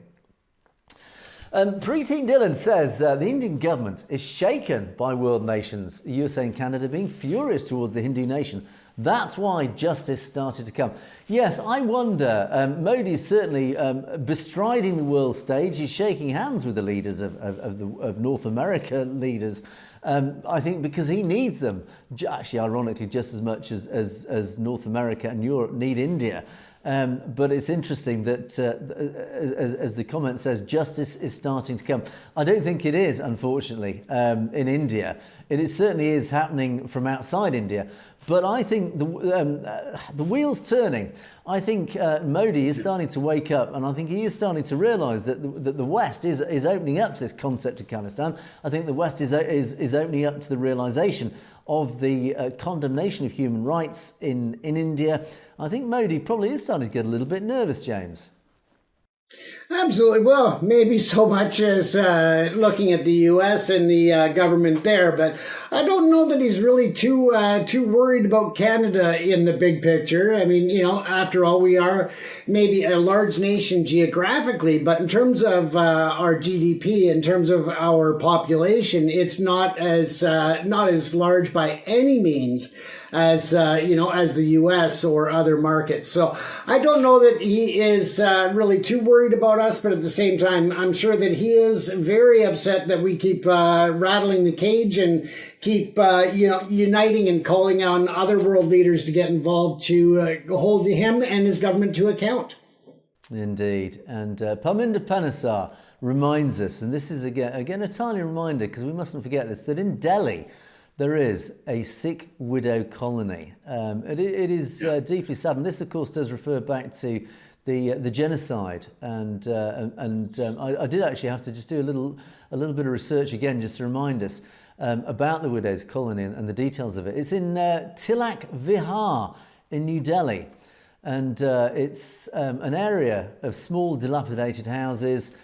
[SPEAKER 1] Preteen Dylan says the Indian government is shaken by world nations, the USA and Canada being furious towards the Hindu nation. That's why justice started to come. Yes, I wonder, Modi's certainly bestriding the world stage. He's shaking hands with the leaders of North America leaders, I think because he needs them. Actually, ironically, just as much as North America and Europe need India. But it's interesting that, as the comment says, justice is starting to come. I don't think it is, unfortunately, in India. It certainly is happening from outside India. But I think the wheel's turning. I think Modi is starting to wake up, and I think he is starting to realise that the West is opening up to this concept of Khalistan. I think the West is opening up to the realisation of the condemnation of human rights in India. I think Modi probably is starting to get a little bit nervous, James.
[SPEAKER 2] Absolutely. Well, maybe so much as looking at the U.S. and the government there, but I don't know that he's really too worried about Canada in the big picture. I mean, after all, we are maybe a large nation geographically, but in terms of our GDP, in terms of our population, it's not as large by any means as as the U.S. or other markets. So I don't know that he is really too worried about us, but at the same time, I'm sure that he is very upset that we keep rattling the cage and keep uniting and calling on other world leaders to get involved to hold him and his government to account.
[SPEAKER 1] Indeed. And Parminder Panesar reminds us, and this is again a tiny reminder, because we mustn't forget this, that in Delhi there is a Sikh widow colony. It is deeply sad, and this, of course, does refer back to the genocide. And I did actually have to just do a little bit of research again, just to remind us about the widows' colony and the details of it. It's in Tilak Vihar in New Delhi, and it's an area of small, dilapidated houses.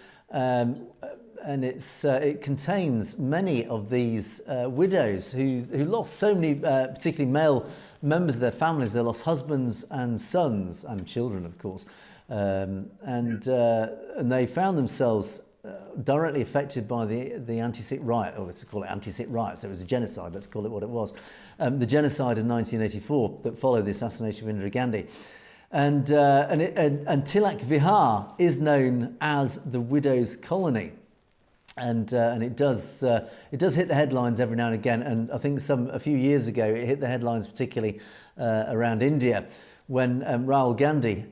[SPEAKER 1] And it contains many of these widows who lost so many, particularly male members of their families. They lost husbands and sons and children, of course, and they found themselves directly affected by the anti-Sikh riot, or let's call it anti-Sikh riots. It was a genocide. Let's call it what it was. The genocide in 1984 that followed the assassination of Indira Gandhi. And Tilak Vihar is known as the widows' colony. And it does hit the headlines every now and again. And I think a few years ago it hit the headlines, particularly around India, when Rahul Gandhi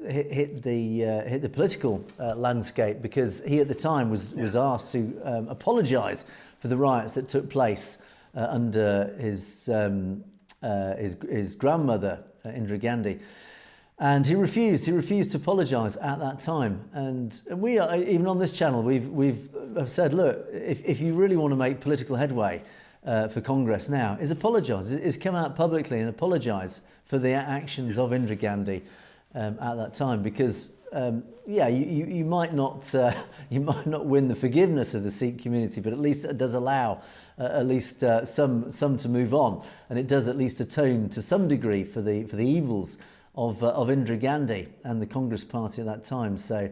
[SPEAKER 1] hit the political landscape, because he at the time was asked to apologise for the riots that took place under his grandmother Indira Gandhi. And he refused to apologise at that time. And we are, even on this channel, we've said, look, if you really want to make political headway for Congress now, is apologise, is come out publicly and apologise for the actions of Indira Gandhi at that time, because you might not win the forgiveness of the Sikh community, but at least it does allow at least some to move on, and it does at least atone to some degree for the evils of Indira Gandhi and the Congress Party at that time. So,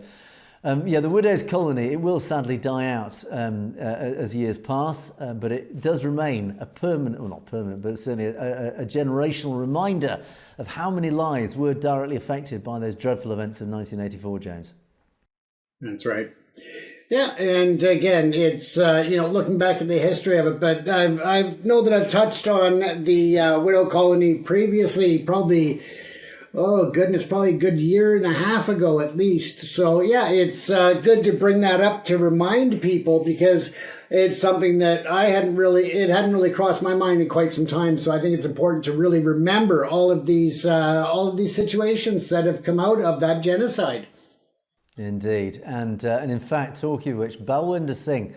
[SPEAKER 1] the widows' colony, it will sadly die out as years pass, but it does remain a permanent, well, not permanent, but certainly a generational reminder of how many lives were directly affected by those dreadful events of 1984, James.
[SPEAKER 2] That's right. Yeah, and again, it's, looking back at the history of it, but I know that I've touched on the widow colony previously, probably a good year and a half ago at least. So yeah, it's good to bring that up to remind people, because it's something that it hadn't really crossed my mind in quite some time. So I think it's important to really remember all of these situations that have come out of that genocide.
[SPEAKER 1] Indeed, and in fact, talking of which, Balwinder Singh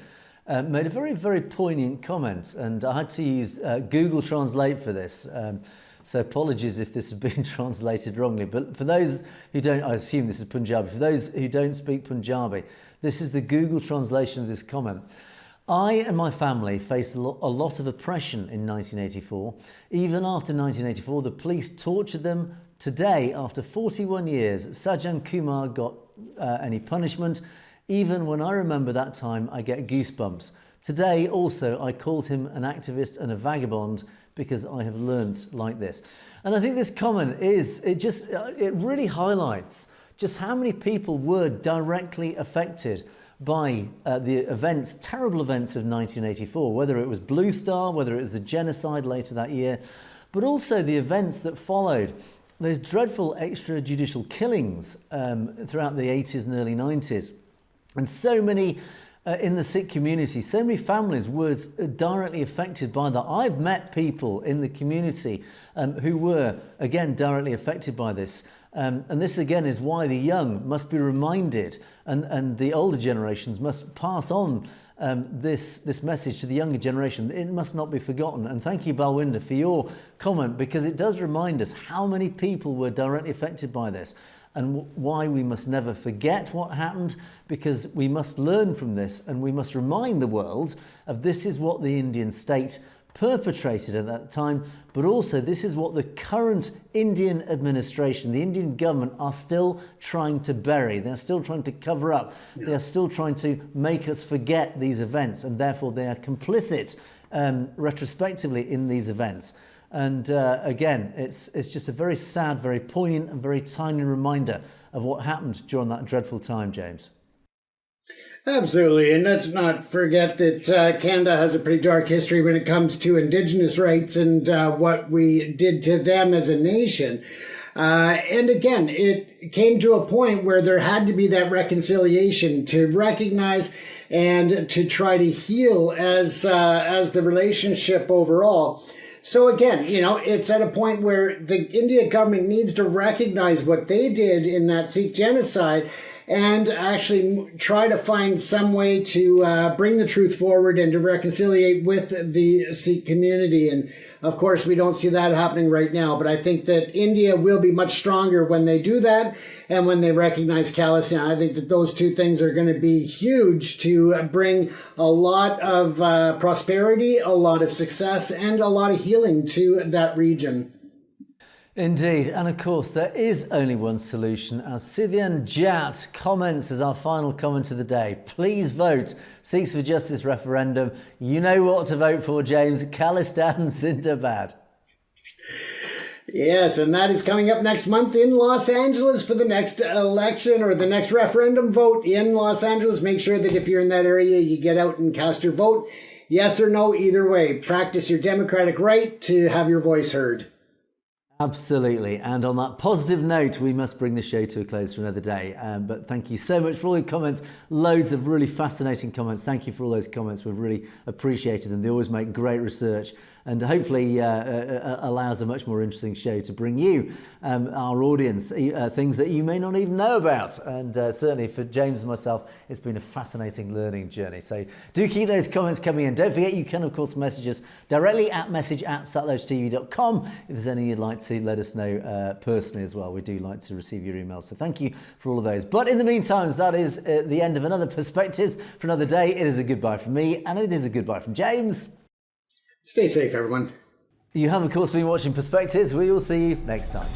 [SPEAKER 1] made a very, very poignant comment, and I had to use Google Translate for this. So apologies if this has been translated wrongly. But for those who don't, I assume this is Punjabi. For those who don't speak Punjabi, this is the Google translation of this comment. I and my family faced a lot of oppression in 1984. Even after 1984, the police tortured them. Today, after 41 years, Sajjan Kumar got any punishment. Even when I remember that time, I get goosebumps. Today, also, I called him an activist and a vagabond because I have learned like this. And I think this comment it really highlights just how many people were directly affected by the terrible events of 1984, whether it was Blue Star, whether it was the genocide later that year, but also the events that followed, those dreadful extrajudicial killings throughout the 80s and early 90s. And so many in the Sikh community, so many families were directly affected by that. I've met people in the community who were, again, directly affected by this. And this, again, is why the young must be reminded, and the older generations must pass on this message to the younger generation. It must not be forgotten. And thank you, Balwinder, for your comment, because it does remind us how many people were directly affected by this. and why we must never forget what happened, because we must learn from this and we must remind the world of this is what the Indian state perpetrated at that time, but also this is what the current Indian administration, the Indian government, are still trying to bury. They're still trying to cover up. Yeah. They are still trying to make us forget these events, and therefore they are complicit retrospectively in these events. And again, it's just a very sad, very poignant and very tiny reminder of what happened during that dreadful time, James.
[SPEAKER 2] Absolutely, and let's not forget that Canada has a pretty dark history when it comes to Indigenous rights and what we did to them as a nation. And again, it came to a point where there had to be that reconciliation to recognize and to try to heal as the relationship overall. So again, it's at a point where the Indian government needs to recognize what they did in that Sikh genocide and actually try to find some way to bring the truth forward and to reconciliate with the Sikh community. And of course, we don't see that happening right now, but I think that India will be much stronger when they do that and when they recognize Khalistan. I think that those two things are going to be huge to bring a lot of prosperity, a lot of success, and a lot of healing to that region.
[SPEAKER 1] Indeed, and of course there is only one solution, as Scythian Jat comments as our final comment of the day. Please vote Sikhs for Justice referendum. You know what to vote for, James. Khalistan Zindabad.
[SPEAKER 2] Yes, and that is coming up next month in Los Angeles for the next election or the next referendum vote in Los Angeles. Make sure that if you're in that area, you get out and cast your vote. Yes or no, either way. Practice your democratic right to have your voice heard.
[SPEAKER 1] Absolutely. And on that positive note, we must bring the show to a close for another day. But thank you so much for all your comments. Loads of really fascinating comments. Thank you for all those comments. We've really appreciated them. They always make great research and hopefully allows a much more interesting show to bring you, our audience, things that you may not even know about. And certainly for James and myself, it's been a fascinating learning journey. So do keep those comments coming in. Don't forget, you can, of course, message us directly at message@satlogetv.com if there's any you'd like to let us know personally as well. We do like to receive your emails, so thank you for all of those. But in the meantime, that is the end of another Perspectives for another day. It is a goodbye from me, and it is a goodbye from James.
[SPEAKER 2] Stay safe, everyone.
[SPEAKER 1] You have, of course, been watching Perspectives. We will see you next time.